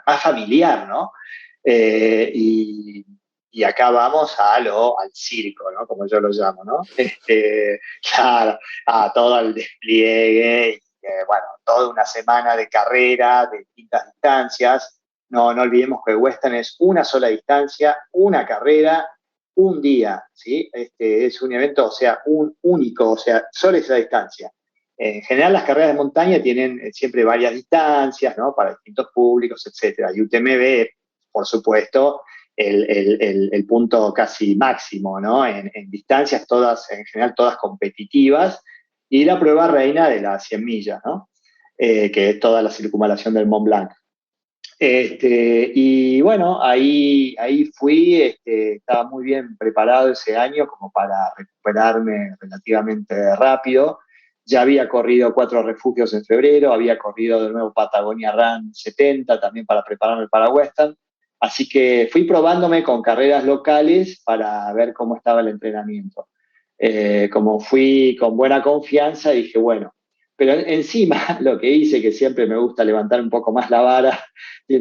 más familiar, ¿no? Y acá vamos al circo, ¿no? Como yo lo llamo, ¿no? Claro, a todo el despliegue, bueno, toda una semana de carrera, de distintas distancias. No olvidemos que Western es una sola distancia, una carrera, un día, ¿sí? Es un evento, o sea, único, o sea, solo esa distancia. En general, las carreras de montaña tienen siempre varias distancias, ¿no? Para distintos públicos, etcétera. Y UTMB, por supuesto, el punto casi máximo, ¿no? En distancias todas, en general todas competitivas, y la prueba reina de las 100 millas, ¿no? Que es toda la circunvalación del Mont Blanc. Y bueno, ahí fui, estaba muy bien preparado ese año como para recuperarme relativamente rápido. Ya había corrido 4 refugios en febrero, había corrido de nuevo Patagonia Run 70 también para prepararme para Western. Así que fui probándome con carreras locales para ver cómo estaba el entrenamiento. Como fui con buena confianza, dije, bueno, pero encima lo que hice, que siempre me gusta levantar un poco más la vara,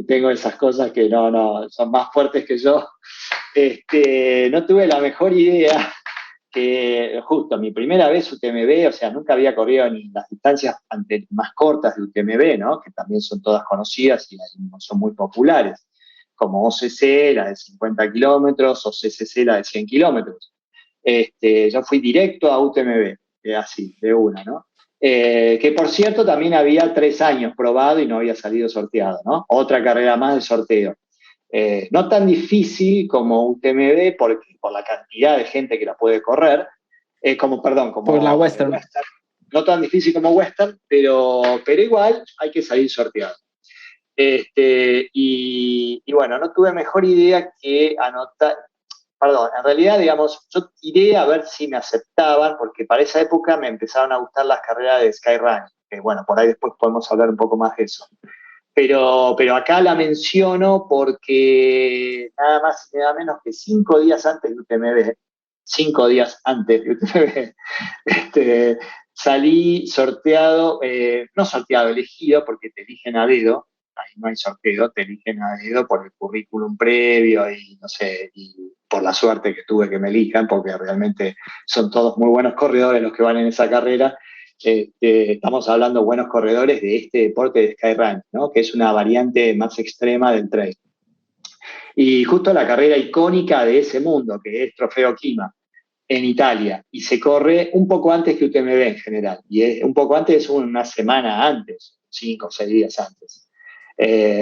tengo esas cosas que no son más fuertes que yo, no tuve la mejor idea que justo mi primera vez UTMB, o sea, nunca había corrido ni las distancias más cortas de UTMB, ¿no? Que también son todas conocidas y son muy populares, como OCC, la de 50 kilómetros, o CCC, la de 100 kilómetros. Yo fui directo a UTMB, así, de una, ¿no? Que por cierto también había 3 años probado y no había salido sorteado, ¿no? Otra carrera más de sorteo. No tan difícil como UTMB por la cantidad de gente que la puede correr, como por la Western. No tan difícil como Western, pero igual hay que salir sorteado. Y bueno, no tuve mejor idea que anotar, perdón, en realidad, digamos, yo tiré a ver si me aceptaban, porque para esa época me empezaron a gustar las carreras de Skyrunning, que bueno, por ahí después podemos hablar un poco más de eso. Pero acá la menciono porque nada más y nada menos que 5 días antes de UTMB, 5 días antes de UTMB, salí sorteado, no sorteado, elegido, porque te eligen a dedo, ahí no hay sorteo, te eligen a dedo por el currículum previo y no sé, y por la suerte que tuve que me elijan, porque realmente son todos muy buenos corredores los que van en esa carrera. Estamos hablando de buenos corredores de este deporte de Skyrunning, ¿no? Que es una variante más extrema del trail. Y justo la carrera icónica de ese mundo, que es Trofeo Kima, en Italia, y se corre un poco antes que UTMB en general, y un poco antes es una semana antes, 5 o 6 días antes.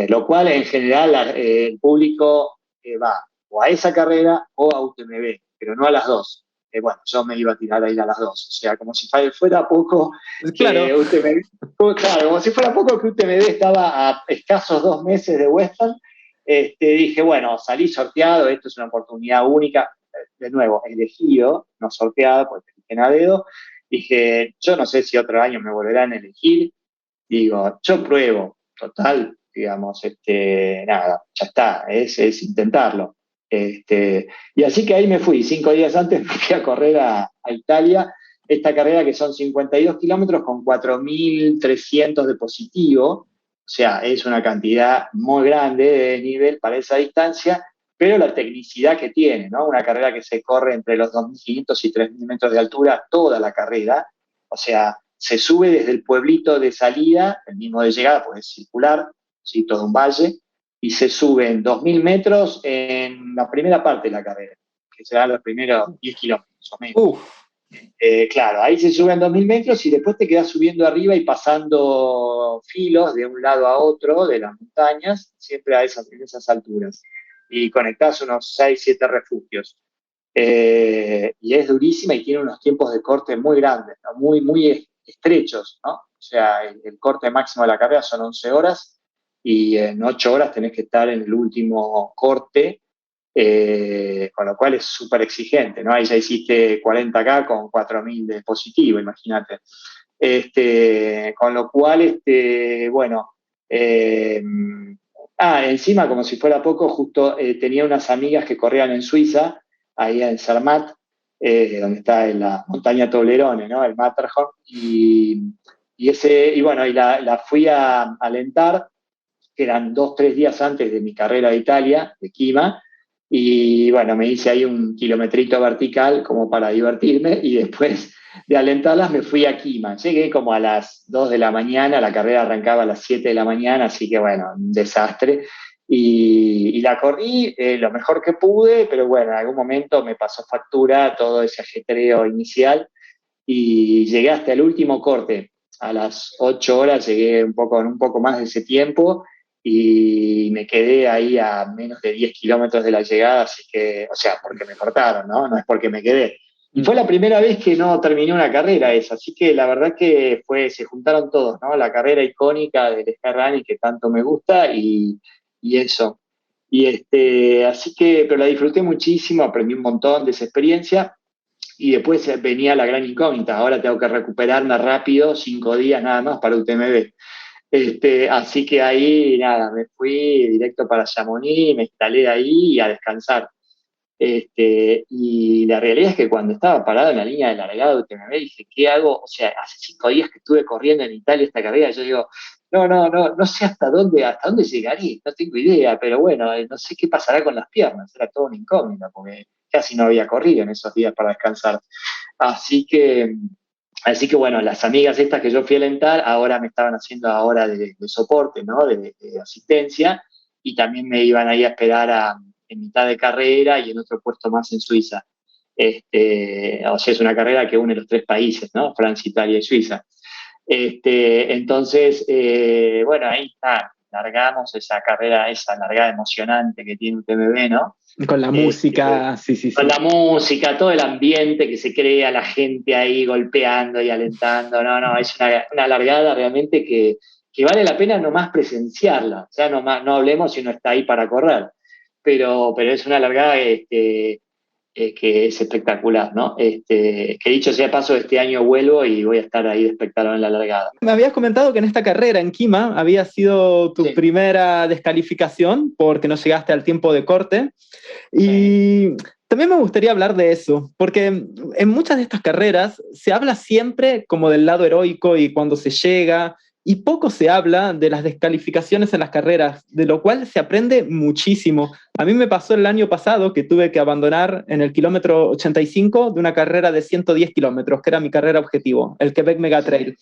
Lo cual en general el público va o a esa carrera o a UTMB, pero no a las dos. Bueno, yo me iba a tirar a ir a las dos, o sea, como si fuera poco Claro. que UTMB, claro, como si fuera poco que UTMB estaba a escasos 2 meses de Western. Dije, bueno, salí sorteado, esto es una oportunidad única, de nuevo, elegido, no sorteado, porque te eligen a dedo. Dije, yo no sé si otro año me volverán a elegir. Digo, yo pruebo, total, digamos, nada, ya está, es intentarlo. Y así que ahí me fui, 5 días antes me fui a correr a Italia, esta carrera que son 52 kilómetros con 4.300 de positivo, o sea, es una cantidad muy grande de nivel para esa distancia, pero la tecnicidad que tiene, ¿no? Una carrera que se corre entre los 2.500 y 3.000 metros de altura toda la carrera, o sea, se sube desde el pueblito de salida, el mismo de llegada, pues es circular, ¿sí? Todo un valle, y se sube en 2.000 metros en la primera parte de la carrera, que serán los primeros 10 kilómetros o menos. Claro, ahí se suben 2.000 metros y después te quedas subiendo arriba y pasando filos de un lado a otro de las montañas, siempre en esas alturas. Y conectás unos 6 7 refugios. Y es durísima y tiene unos tiempos de corte muy grandes, ¿no? Muy estrechos, ¿no? O sea, el corte máximo de la carrera son 11 horas y en 8 horas tenés que estar en el último corte, con lo cual es súper exigente, ¿no? Ahí ya hiciste 40K con 4.000 de positivo, imagínate. Con lo cual, bueno, eh, encima, como si fuera poco, justo tenía unas amigas que corrían en Suiza, ahí en Zermatt, donde está en la montaña Toblerone, ¿no? El Matterhorn, y bueno, y la fui a alentar, que eran 2 o 3 días antes de mi carrera de Italia, de Kima, y bueno, me hice ahí un kilometrito vertical como para divertirme, y después de alentarlas me fui a Kima. Llegué como a las 2 de la mañana, la carrera arrancaba a las 7 de la mañana, así que bueno, un desastre. Y la corrí lo mejor que pude, pero bueno, en algún momento me pasó factura todo ese ajetreo inicial y llegué hasta el último corte. A las 8 horas llegué con un poco más de ese tiempo y me quedé ahí a menos de 10 kilómetros de la llegada, así que, o sea, porque me cortaron, ¿no? No es porque me quedé. Y fue la primera vez que no terminé una carrera esa, así que la verdad que se juntaron todos, ¿no? La carrera icónica del Skyrunning que tanto me gusta y eso. Así que, pero la disfruté muchísimo, aprendí un montón de esa experiencia y después venía la gran incógnita, ahora tengo que recuperarme rápido, 5 días nada más para UTMB. Así que ahí, nada, me fui directo para Chamonix, me instalé ahí y a descansar. Y la realidad es que cuando estaba parado en la línea de largada de UTMB, dije, ¿qué hago? O sea, hace 5 días que estuve corriendo en Italia esta carrera, yo digo, no sé hasta dónde llegaré, no tengo idea, pero bueno, no sé qué pasará con las piernas, era todo una incógnita, porque casi no había corrido en esos días para descansar. Así que, así que bueno, las amigas estas que yo fui a alentar, ahora me estaban haciendo ahora de soporte, ¿no? De asistencia, y también me iban ahí a esperar en mitad de carrera y en otro puesto más en Suiza. O sea, es una carrera que une los 3 países, ¿no? Francia, Italia y Suiza. Entonces, bueno, ahí está, largamos esa carrera, esa largada emocionante que tiene UTMB, ¿no? Con la música, sí. Con la música, todo el ambiente que se crea, la gente ahí golpeando y alentando, no, es una largada realmente que vale la pena nomás presenciarla, o sea, no hablemos si uno está ahí para correr, pero es una largada que es espectacular, ¿no? Que dicho sea paso, este año vuelvo y voy a estar ahí de espectador en la largada. Me habías comentado que en esta carrera en Kima había sido tu primera descalificación porque no llegaste al tiempo de corte. Y también me gustaría hablar de eso, porque en muchas de estas carreras se habla siempre como del lado heroico y cuando se llega, y poco se habla de las descalificaciones en las carreras, de lo cual se aprende muchísimo. A mí me pasó el año pasado que tuve que abandonar en el kilómetro 85 de una carrera de 110 kilómetros, que era mi carrera objetivo, el Quebec Mega Trail.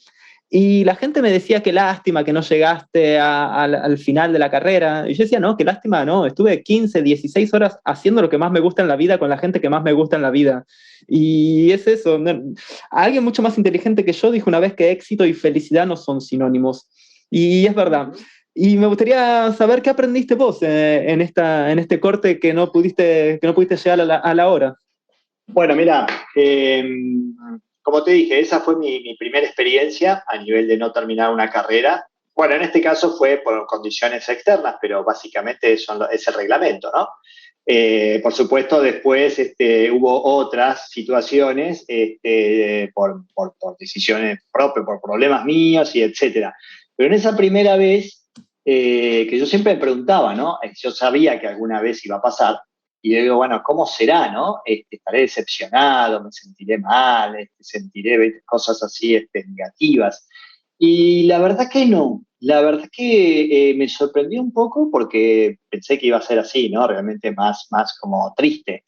Y la gente me decía que lástima que no llegaste al final de la carrera. Y yo decía, no, qué lástima, no. Estuve 15, 16 horas haciendo lo que más me gusta en la vida con la gente que más me gusta en la vida. Y es eso. ¿No? Alguien mucho más inteligente que yo dijo una vez que éxito y felicidad no son sinónimos. Y es verdad. Y me gustaría saber qué aprendiste vos en este corte que no pudiste llegar a la hora. Bueno, mira, como te dije, esa fue mi primera experiencia a nivel de no terminar una carrera. Bueno, en este caso fue por condiciones externas, pero básicamente es el reglamento, ¿no? Por supuesto, después hubo otras situaciones por decisiones propias, por problemas míos y etcétera. Pero en esa primera vez, que yo siempre me preguntaba, ¿no? Yo sabía que alguna vez iba a pasar, y yo digo, bueno, ¿cómo será, no? Estaré decepcionado, me sentiré mal, sentiré cosas así negativas. Y la verdad que no. La verdad que me sorprendió un poco porque pensé que iba a ser así, ¿no? Realmente más como triste.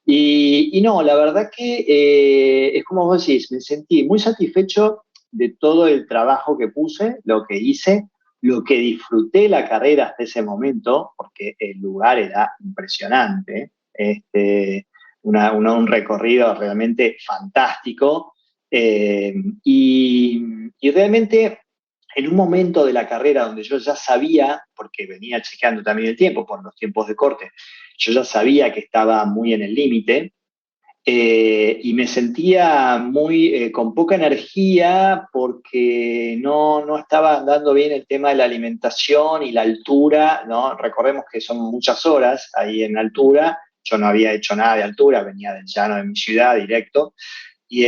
Y no, la verdad que es como vos decís, me sentí muy satisfecho de todo el trabajo que puse, lo que hice, lo que disfruté la carrera hasta ese momento, porque el lugar era impresionante, un recorrido realmente fantástico, y, y realmente en un momento de la carrera donde yo ya sabía, porque venía chequeando también el tiempo por los tiempos de corte, yo ya sabía que estaba muy en el límite, y me sentía con poca energía porque no estaba andando bien el tema de la alimentación y la altura, ¿no? Recordemos que son muchas horas ahí en altura, yo no había hecho nada de altura, venía del llano de mi ciudad directo, y,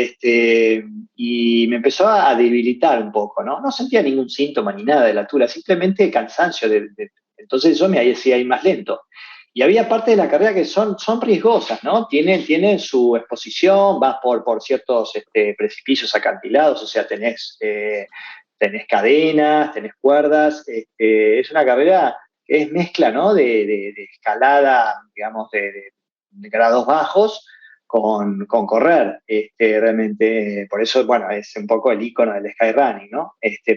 y me empezó a debilitar un poco, ¿no? No sentía ningún síntoma ni nada de la altura, simplemente cansancio. Entonces yo me hacía ir más lento. Y había partes de la carrera que son riesgosas, ¿no? Tienen su exposición, vas por ciertos precipicios acantilados, o sea, tenés cadenas, tenés cuerdas. Es una carrera que es mezcla, ¿no? De escalada, digamos, de grados bajos con correr, realmente. Por eso, bueno, es un poco el icono del skyrunning, ¿no?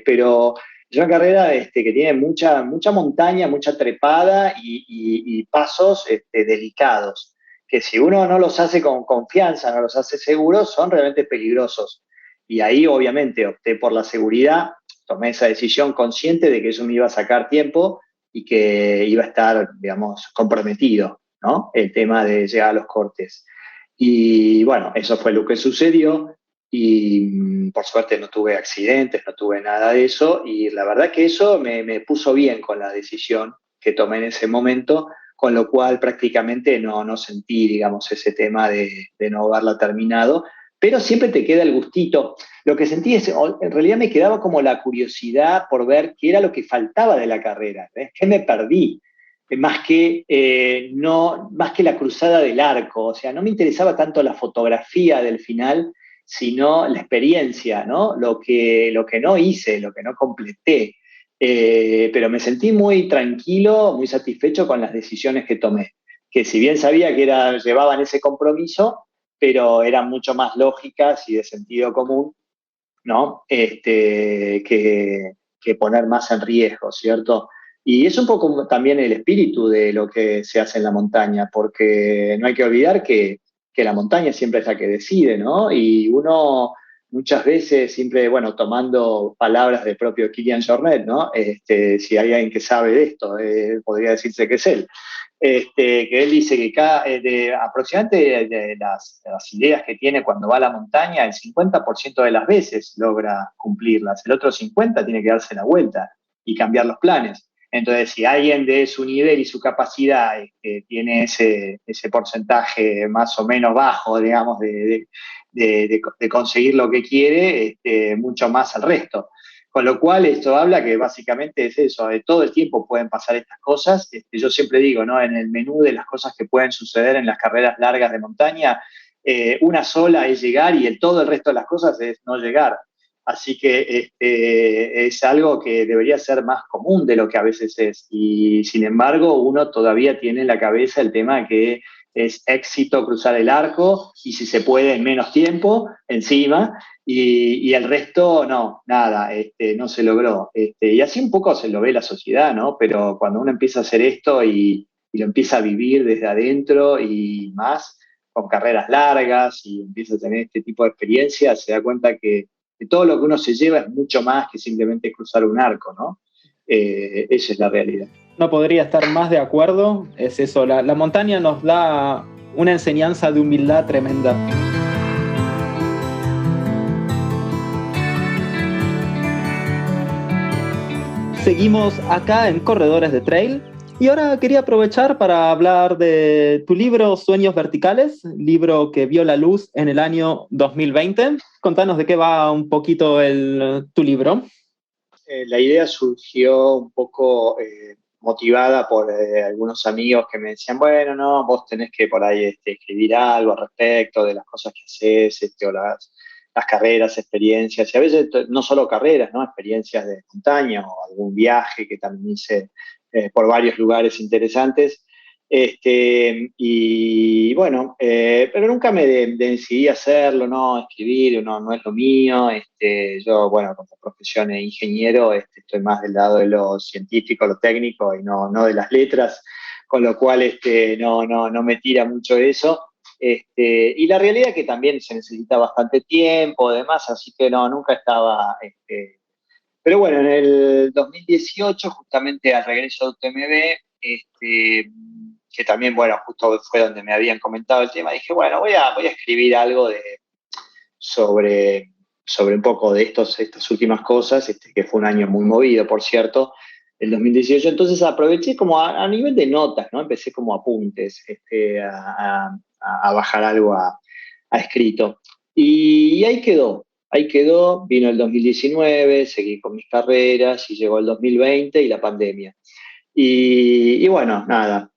Pero es una carrera que tiene mucha montaña, mucha trepada y pasos delicados, que si uno no los hace con confianza, no los hace seguros, son realmente peligrosos. Y ahí obviamente opté por la seguridad, tomé esa decisión consciente de que eso me iba a sacar tiempo y que iba a estar, digamos, comprometido, ¿no? El tema de llegar a los cortes. Y bueno, eso fue lo que sucedió y por suerte no tuve accidentes, no tuve nada de eso y la verdad que eso me puso bien con la decisión que tomé en ese momento, con lo cual prácticamente no sentí, digamos, ese tema de no haberla terminado, pero siempre te queda el gustito. Lo que sentí es, en realidad me quedaba como la curiosidad por ver qué era lo que faltaba de la carrera, ¿ves? ¿Qué me perdí? Más que la cruzada del arco, o sea, no me interesaba tanto la fotografía del final, sino la experiencia, ¿no? Lo que no hice, lo que no completé. Pero me sentí muy tranquilo, muy satisfecho con las decisiones que tomé, que si bien sabía que llevaban ese compromiso, pero eran mucho más lógicas y de sentido común, ¿no? Que poner más en riesgo, ¿cierto? Y es un poco también el espíritu de lo que se hace en la montaña, porque no hay que olvidar que la montaña siempre es la que decide, ¿no? Y uno muchas veces, siempre, bueno, tomando palabras del propio Kilian Jornet, ¿no? Si hay alguien que sabe de esto, podría decirse que es él. Que él dice que aproximadamente de las ideas que tiene cuando va a la montaña, el 50% de las veces logra cumplirlas, el otro 50% tiene que darse la vuelta y cambiar los planes. Entonces, si alguien de su nivel y su capacidad tiene ese porcentaje más o menos bajo, digamos, de conseguir lo que quiere, mucho más al resto. Con lo cual, esto habla que básicamente es eso, de todo el tiempo pueden pasar estas cosas. Yo siempre digo, ¿no? En el menú de las cosas que pueden suceder en las carreras largas de montaña, una sola es llegar y todo el resto de las cosas es no llegar. Así que es algo que debería ser más común de lo que a veces es. Y sin embargo, uno todavía tiene en la cabeza el tema que es éxito cruzar el arco y si se puede en menos tiempo encima y el resto no, nada, no se logró. Y así un poco se lo ve la sociedad, ¿no? Pero cuando uno empieza a hacer esto y lo empieza a vivir desde adentro y más con carreras largas y empieza a tener este tipo de experiencias, se da cuenta que todo lo que uno se lleva es mucho más que simplemente cruzar un arco, ¿no? Esa es la realidad. No podría estar más de acuerdo, es eso, la montaña nos da una enseñanza de humildad tremenda. Seguimos acá en Corredores de Trail y ahora quería aprovechar para hablar de tu libro Sueños Verticales, libro que vio la luz en el año 2020. Contanos de qué va un poquito tu libro. La idea surgió un poco motivada por algunos amigos que me decían, bueno, no, vos tenés que por ahí escribir algo al respecto de las cosas que haces, o las carreras, experiencias, y a veces no solo carreras, ¿no? Experiencias de montaña o algún viaje que también hice por varios lugares interesantes. Y bueno, pero nunca decidí hacerlo, ¿no? Escribir no es lo mío. Yo, bueno, como profesión de ingeniero, estoy más del lado de lo científico, lo técnico y no de las letras, con lo cual no me tira mucho eso. Y la realidad es que también se necesita bastante tiempo, además, así que no, nunca estaba. Pero bueno, en el 2018, justamente al regreso de UTMB, que también, bueno, justo fue donde me habían comentado el tema, dije, bueno, voy a escribir algo sobre, sobre un poco de estas últimas cosas, que fue un año muy movido, por cierto, el 2018. Entonces aproveché como a nivel de notas, ¿no? Empecé como apuntes, a bajar algo a escrito. Y ahí quedó, vino el 2019, seguí con mis carreras y llegó el 2020 y la pandemia. Y bueno, nada,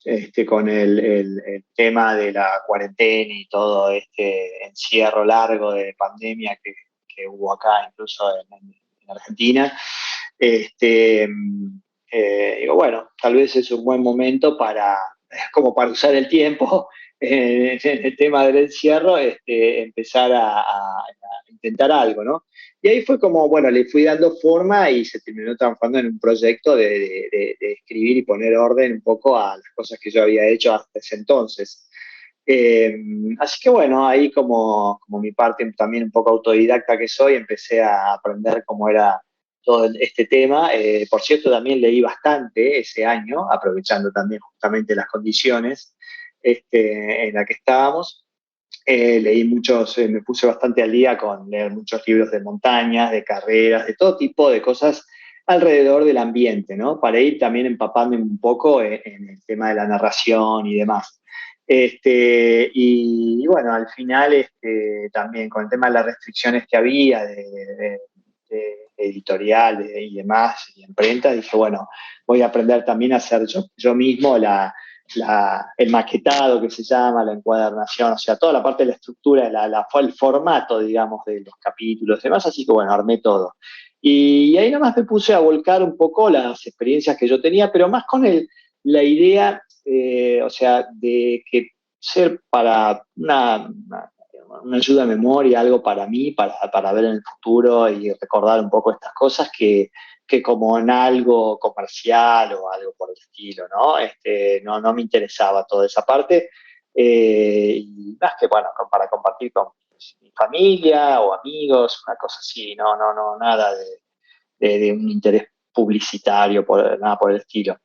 con el tema de la cuarentena y todo este encierro largo de pandemia que hubo acá, incluso en Argentina, este, digo, bueno, tal vez es un buen momento como para usar el tiempo en el tema del encierro, empezar a intentar algo, ¿no? Y ahí fue como, bueno, le fui dando forma y se terminó transformando en un proyecto de escribir y poner orden un poco a las cosas que yo había hecho hasta ese entonces. Así que bueno, ahí como mi parte también un poco autodidacta que soy, empecé a aprender cómo era todo este tema. Por cierto, también leí bastante ese año, aprovechando también justamente las condiciones en las que estábamos. Leí muchos, me puse bastante al día con leer muchos libros de montañas, de carreras, de todo tipo de cosas alrededor del ambiente, ¿no? Para ir también empapándome un poco en el tema de la narración y demás. Y bueno, al final también con el tema de las restricciones que había de editorial y demás, y imprenta, dije, bueno, voy a aprender también a hacer yo mismo el maquetado que se llama, la encuadernación, o sea, toda la parte de la estructura, el formato, digamos, de los capítulos y demás, así que bueno, armé todo. Y ahí nomás me puse a volcar un poco las experiencias que yo tenía, pero más con la idea, o sea, de que ser para una ayuda de memoria, algo para mí, para ver en el futuro y recordar un poco estas cosas que como en algo comercial o algo por el estilo, ¿no? No me interesaba toda esa parte. Y más que, bueno, para compartir con mi familia o amigos, una cosa así, nada de un interés publicitario, nada por el estilo.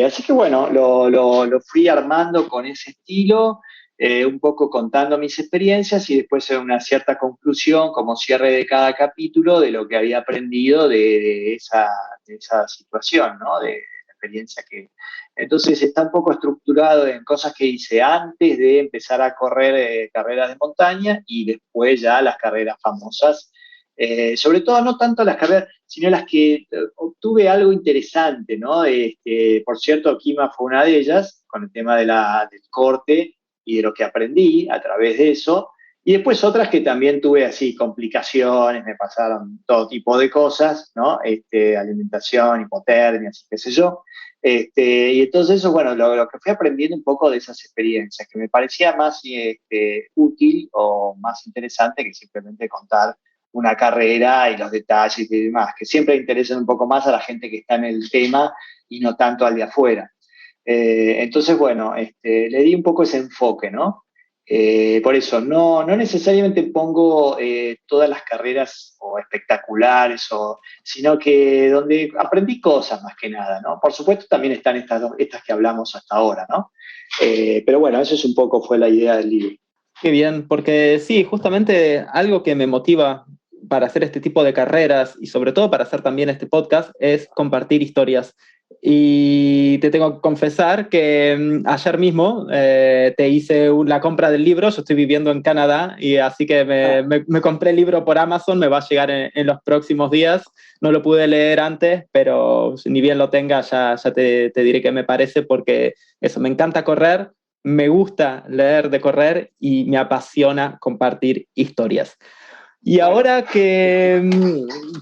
Así que bueno, lo fui armando con ese estilo, un poco contando mis experiencias y después en una cierta conclusión, como cierre de cada capítulo, de lo que había aprendido de esa situación, ¿no? De la experiencia que... Entonces está un poco estructurado en cosas que hice antes de empezar a correr carreras de montaña y después ya las carreras famosas. Sobre todo no tanto las carreras, sino las que obtuve algo interesante, ¿no? Por cierto, Kima fue una de ellas, con el tema del corte y de lo que aprendí a través de eso. Y después otras que también tuve así complicaciones, me pasaron todo tipo de cosas, ¿no? Alimentación, hipotermia, así, qué sé yo. Y entonces eso, bueno, lo que fui aprendiendo un poco de esas experiencias, que me parecía más útil o más interesante que simplemente contar una carrera y los detalles y demás, que siempre interesan un poco más a la gente que está en el tema y no tanto al de afuera. Entonces, bueno, le di un poco ese enfoque, ¿no? Por eso, no necesariamente pongo todas las carreras o espectaculares, sino que donde aprendí cosas más que nada, ¿no? Por supuesto también están estas que hablamos hasta ahora, ¿no? Pero bueno, eso es un poco fue la idea del libro. Qué bien, porque sí, justamente algo que me motiva para hacer este tipo de carreras y sobre todo para hacer también este podcast es compartir historias. Y te tengo que confesar que ayer mismo te hice la compra del libro. Yo estoy viviendo en Canadá y así que me compré el libro por Amazon, me va a llegar en los próximos días. No lo pude leer antes, pero ni bien lo tenga ya te diré qué me parece, porque eso, me encanta correr, me gusta leer de correr y me apasiona compartir historias. Y ahora, ¿qué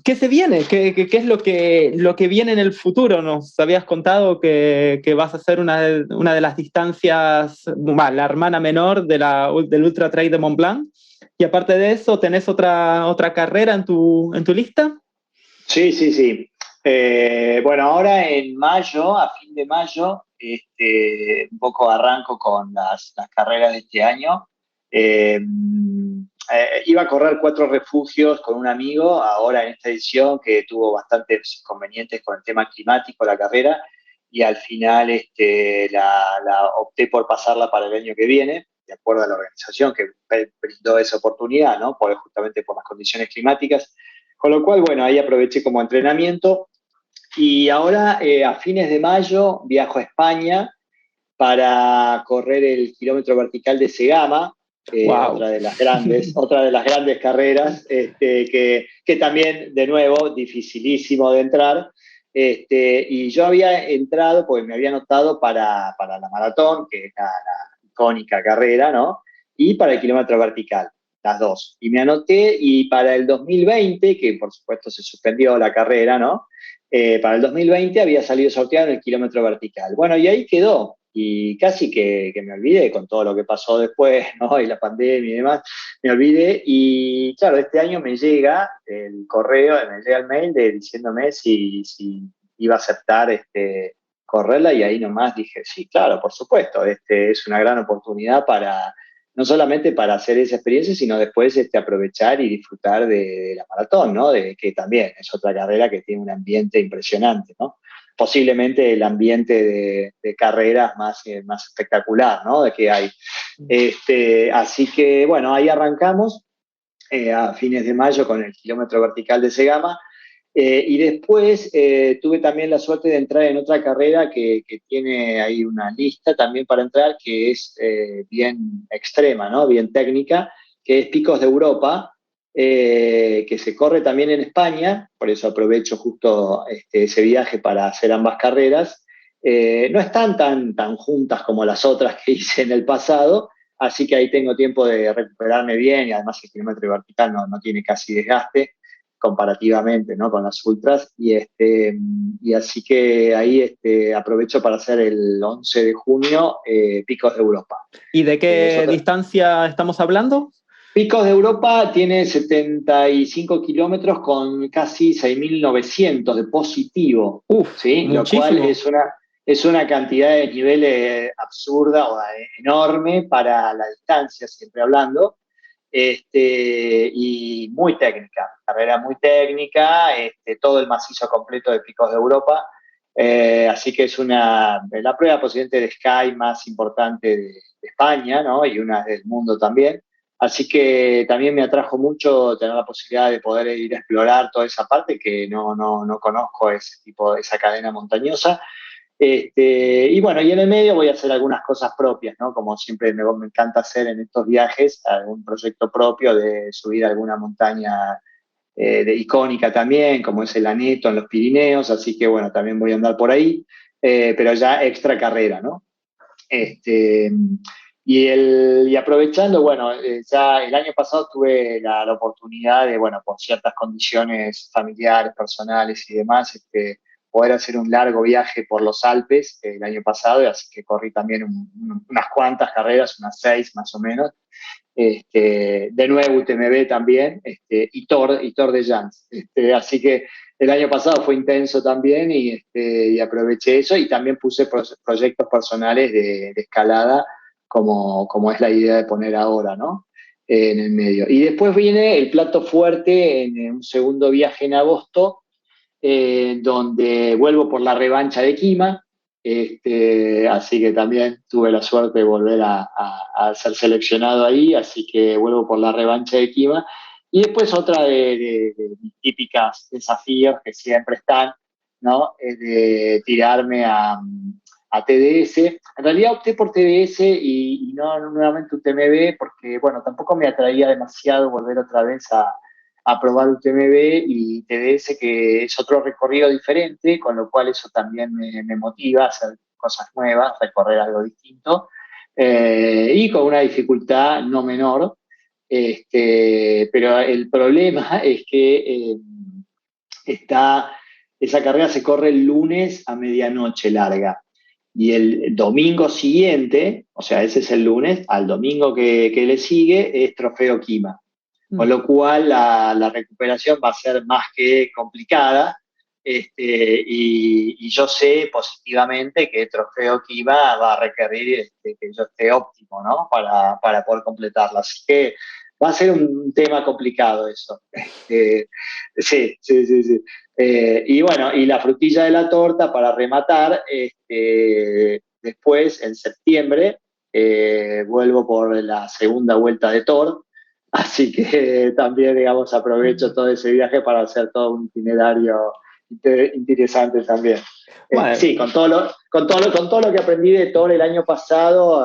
se viene? ¿Qué es lo que viene en el futuro? Nos habías contado que vas a hacer una de las distancias, la hermana menor del Ultra Trail de Mont Blanc. Y aparte de eso, ¿tenés otra carrera en tu lista? Sí, sí, sí. Bueno, ahora en mayo, a fin de mayo, un poco arranco con las carreras de este año. Iba a correr 4 refugios con un amigo, ahora en esta edición que tuvo bastantes inconvenientes con el tema climático, la carrera, y al final la opté por pasarla para el año que viene, de acuerdo a la organización que brindó esa oportunidad, ¿no? Justamente por las condiciones climáticas. Con lo cual, bueno, ahí aproveché como entrenamiento y ahora a fines de mayo viajo a España para correr el kilómetro vertical de Segama, Wow. otra de las grandes carreras, que también, de nuevo, dificilísimo de entrar. Y yo había entrado, porque me había anotado para la maratón, que es la icónica carrera, ¿no? Y para el kilómetro vertical, las dos. Y me anoté, y para el 2020, que por supuesto se suspendió la carrera, ¿no? Para el 2020 había salido sorteado en el kilómetro vertical. Bueno, y ahí quedó. Y casi que me olvidé con todo lo que pasó después, ¿no? Y la pandemia y demás, me olvidé. Y claro, este año me llega el correo, me llega el mail diciéndome si iba a aceptar correrla, y ahí nomás dije, sí, claro, por supuesto, es una gran oportunidad para, no solamente para hacer esa experiencia, sino después aprovechar y disfrutar de la maratón, ¿no? Que también es otra carrera que tiene un ambiente impresionante, ¿no? Posiblemente el ambiente de carreras más espectacular, ¿no? De que hay. Así que, bueno, ahí arrancamos a fines de mayo con el kilómetro vertical de Segama. Y después tuve también la suerte de entrar en otra carrera que tiene ahí una lista también para entrar, que es bien extrema, ¿no? Bien técnica, que es Picos de Europa, que se corre también en España, por eso aprovecho justo ese viaje para hacer ambas carreras. No están tan juntas como las otras que hice en el pasado, así que ahí tengo tiempo de recuperarme bien, y además el kilómetro vertical no tiene casi desgaste comparativamente, ¿no? Con las ultras, y así que ahí aprovecho para hacer el 11 de junio Picos de Europa. ¿Y de qué distancia estamos hablando? Picos de Europa tiene 75 kilómetros con casi 6.900 de positivo, ¿sí? Lo cual es una cantidad de niveles absurda o enorme para la distancia, siempre hablando. Y muy técnica, carrera muy técnica, todo el macizo completo de Picos de Europa, así que es la prueba posiblemente de Sky más importante de España, ¿no? Y una del mundo también, así que también me atrajo mucho tener la posibilidad de poder ir a explorar toda esa parte que no conozco, esa cadena montañosa. Y bueno, y en el medio voy a hacer algunas cosas propias, ¿no? Como siempre me encanta hacer en estos viajes, algún proyecto propio de subir alguna montaña icónica también, como es el Aneto en los Pirineos, así que bueno, también voy a andar por ahí, pero ya extra carrera, ¿no? Y aprovechando, bueno, ya el año pasado tuve la oportunidad de, bueno, por ciertas condiciones familiares, personales y demás, poder hacer un largo viaje por los Alpes el año pasado, así que corrí también unas cuantas carreras, unas 6 más o menos. De nuevo UTMB también, y Tour de Jans. Así que el año pasado fue intenso también y aproveché eso y también puse proyectos personales de escalada como es la idea de poner ahora, ¿no? En el medio. Y después viene el plato fuerte en un segundo viaje en agosto, donde vuelvo por la revancha de Kima, así que también tuve la suerte de volver a ser seleccionado ahí, así que vuelvo por la revancha de Kima. Y después otra de mis típicas desafíos que siempre están, ¿no? De tirarme a TDS. En realidad opté por TDS y no nuevamente UTMB porque, bueno, tampoco me atraía demasiado volver otra vez a probar UTMB y TDS, que es otro recorrido diferente, con lo cual eso también me motiva a hacer cosas nuevas, recorrer algo distinto, y con una dificultad no menor. Pero el problema es que está, esa carrera se corre el lunes a medianoche larga. Y el domingo siguiente, o sea, ese es el lunes, al domingo que le sigue es Trofeo Kima. Con lo cual la recuperación va a ser más que complicada. Y yo sé positivamente que el Trofeo Kima va a requerir que yo esté óptimo, ¿no? Para poder completarla. Así que va a ser un tema complicado eso. Sí, sí, sí, sí. Y bueno, y la frutilla de la torta para rematar, después en septiembre vuelvo por la segunda vuelta de Tour. Así que también, digamos, aprovecho todo ese viaje para hacer todo un itinerario interesante también. Bueno, Sí, con todo lo que aprendí de Thor el año pasado,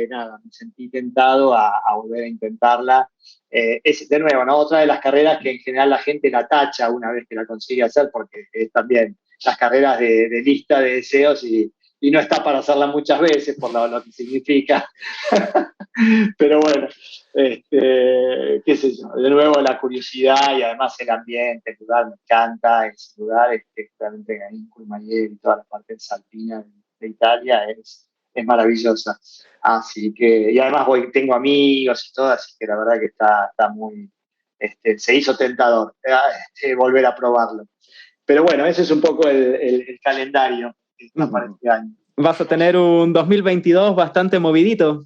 nada, me sentí tentado a volver a intentarla. Es, de nuevo, ¿no? Otra de las carreras que en general la gente la tacha una vez que la consigue hacer, porque es también las carreras de lista de deseos y no está para hacerla muchas veces por lo que significa. Pero bueno, qué sé yo, de nuevo la curiosidad y además el ambiente, el lugar me encanta, ese lugar, realmente ahí Courmayeur y toda la parte alpina de Italia es maravillosa. Así que, y además tengo amigos y todo, así que la verdad que está muy, se hizo tentador volver a probarlo. Pero bueno, ese es un poco el calendario que está para este año. vas a tener un 2022 bastante movidito.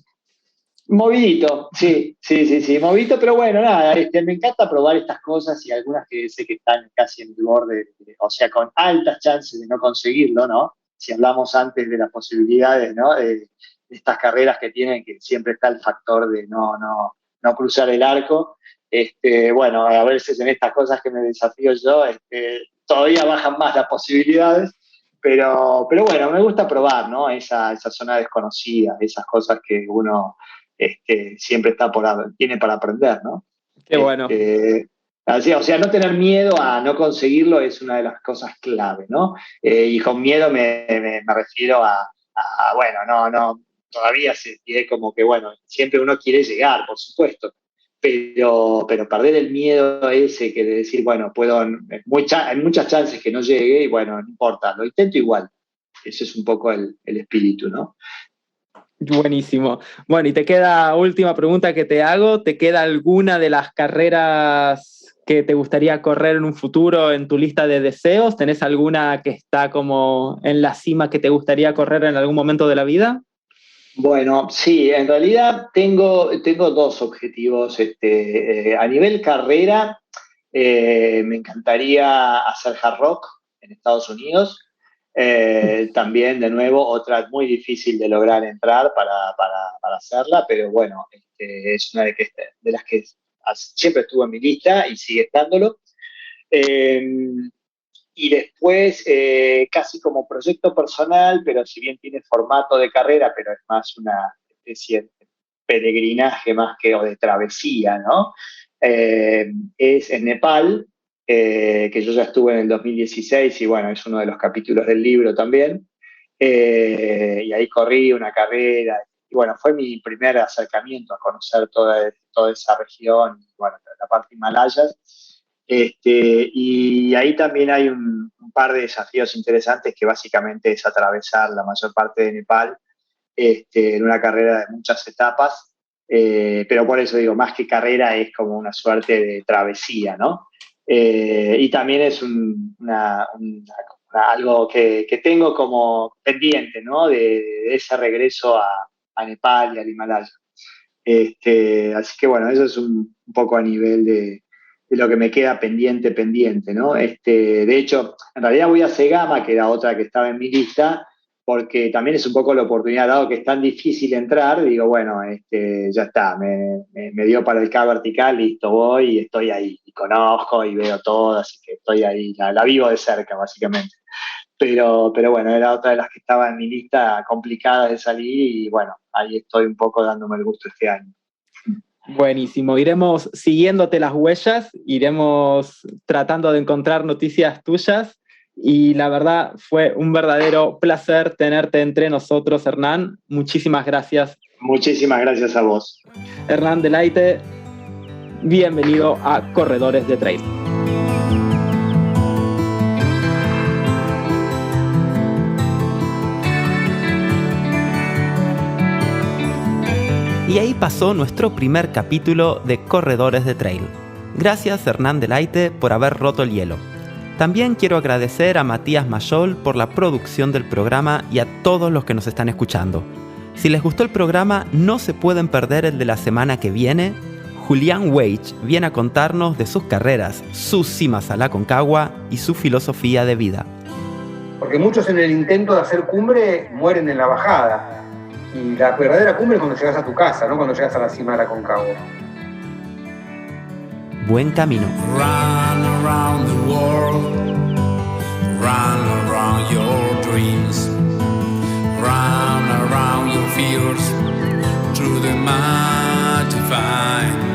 Movidito, sí, sí, sí, sí, movidito, pero bueno, nada, me encanta probar estas cosas y algunas que sé que están casi en el borde, o sea, con altas chances de no conseguirlo, ¿no? Si hablamos antes de las posibilidades, ¿no? De estas carreras que tienen, que siempre está el factor de no cruzar el arco. Bueno, a veces en estas cosas que me desafío yo, todavía bajan más las posibilidades, pero bueno, me gusta probar, ¿no? Esa zona desconocida, esas cosas que uno siempre tiene para aprender, ¿no? Qué bueno. Así, o sea, no tener miedo a no conseguirlo es una de las cosas clave, ¿no? Y con miedo me refiero bueno, no, todavía se tiene como que, bueno, siempre uno quiere llegar, por supuesto, pero perder el miedo ese que de decir, bueno, hay muchas chances que no llegue y bueno, no importa, lo intento igual. Ese es un poco el espíritu, ¿no? Buenísimo. Bueno, y te queda última pregunta que te hago. ¿Te queda alguna de las carreras que te gustaría correr en un futuro en tu lista de deseos? ¿Tenés alguna que está como en la cima que te gustaría correr en algún momento de la vida? Bueno, sí, en realidad tengo dos objetivos. A nivel carrera, me encantaría hacer hard rock en Estados Unidos. También, de nuevo, otra muy difícil de lograr entrar para hacerla, pero bueno, es una de las que siempre estuvo en mi lista y sigue estándolo. Eh, y después, casi como proyecto personal, pero si bien tiene formato de carrera, pero es más una especie de peregrinaje más que o de travesía, ¿no? Es en Nepal, que yo ya estuve en el 2016 y bueno, es uno de los capítulos del libro también. Y ahí corrí una carrera bueno, fue mi primer acercamiento a conocer toda esa región, bueno, la parte Himalayas. Y ahí también hay un par de desafíos interesantes que básicamente es atravesar la mayor parte de Nepal en una carrera de muchas etapas, pero por eso digo, más que carrera es como una suerte de travesía, ¿no? Y también es algo que tengo como pendiente, ¿no? De ese regreso a Nepal y al Himalaya. Así que bueno, eso es un poco a nivel de lo que me queda pendiente, ¿no? De hecho, en realidad voy a Segama, que era otra que estaba en mi lista, porque también es un poco la oportunidad, dado que es tan difícil entrar, digo, bueno, ya está, me dio para el K vertical, listo, voy y estoy ahí, y conozco y veo todo, así que estoy ahí, la vivo de cerca, básicamente. Pero bueno, era otra de las que estaba en mi lista complicada de salir y bueno, ahí estoy un poco dándome el gusto este año. Buenísimo, iremos siguiéndote las huellas, iremos tratando de encontrar noticias tuyas y la verdad fue un verdadero placer tenerte entre nosotros, Hernán. Muchísimas gracias. Muchísimas gracias a vos. Hernán Delaite, bienvenido a Corredores de Trail. Y ahí pasó nuestro primer capítulo de Corredores de Trail. Gracias Hernán Delaite por haber roto el hielo. También quiero agradecer a Matías Mayol por la producción del programa y a todos los que nos están escuchando. Si les gustó el programa, no se pueden perder el de la semana que viene. Julián Weich viene a contarnos de sus carreras, sus cimas a la Aconcagua y su filosofía de vida. Porque muchos en el intento de hacer cumbre mueren en la bajada. Y la verdadera cumbre es cuando llegas a tu casa, no cuando llegas a la cima de la Aconcagua. Buen camino. Run around the world, run around your dreams, run around your fears, through the mud to find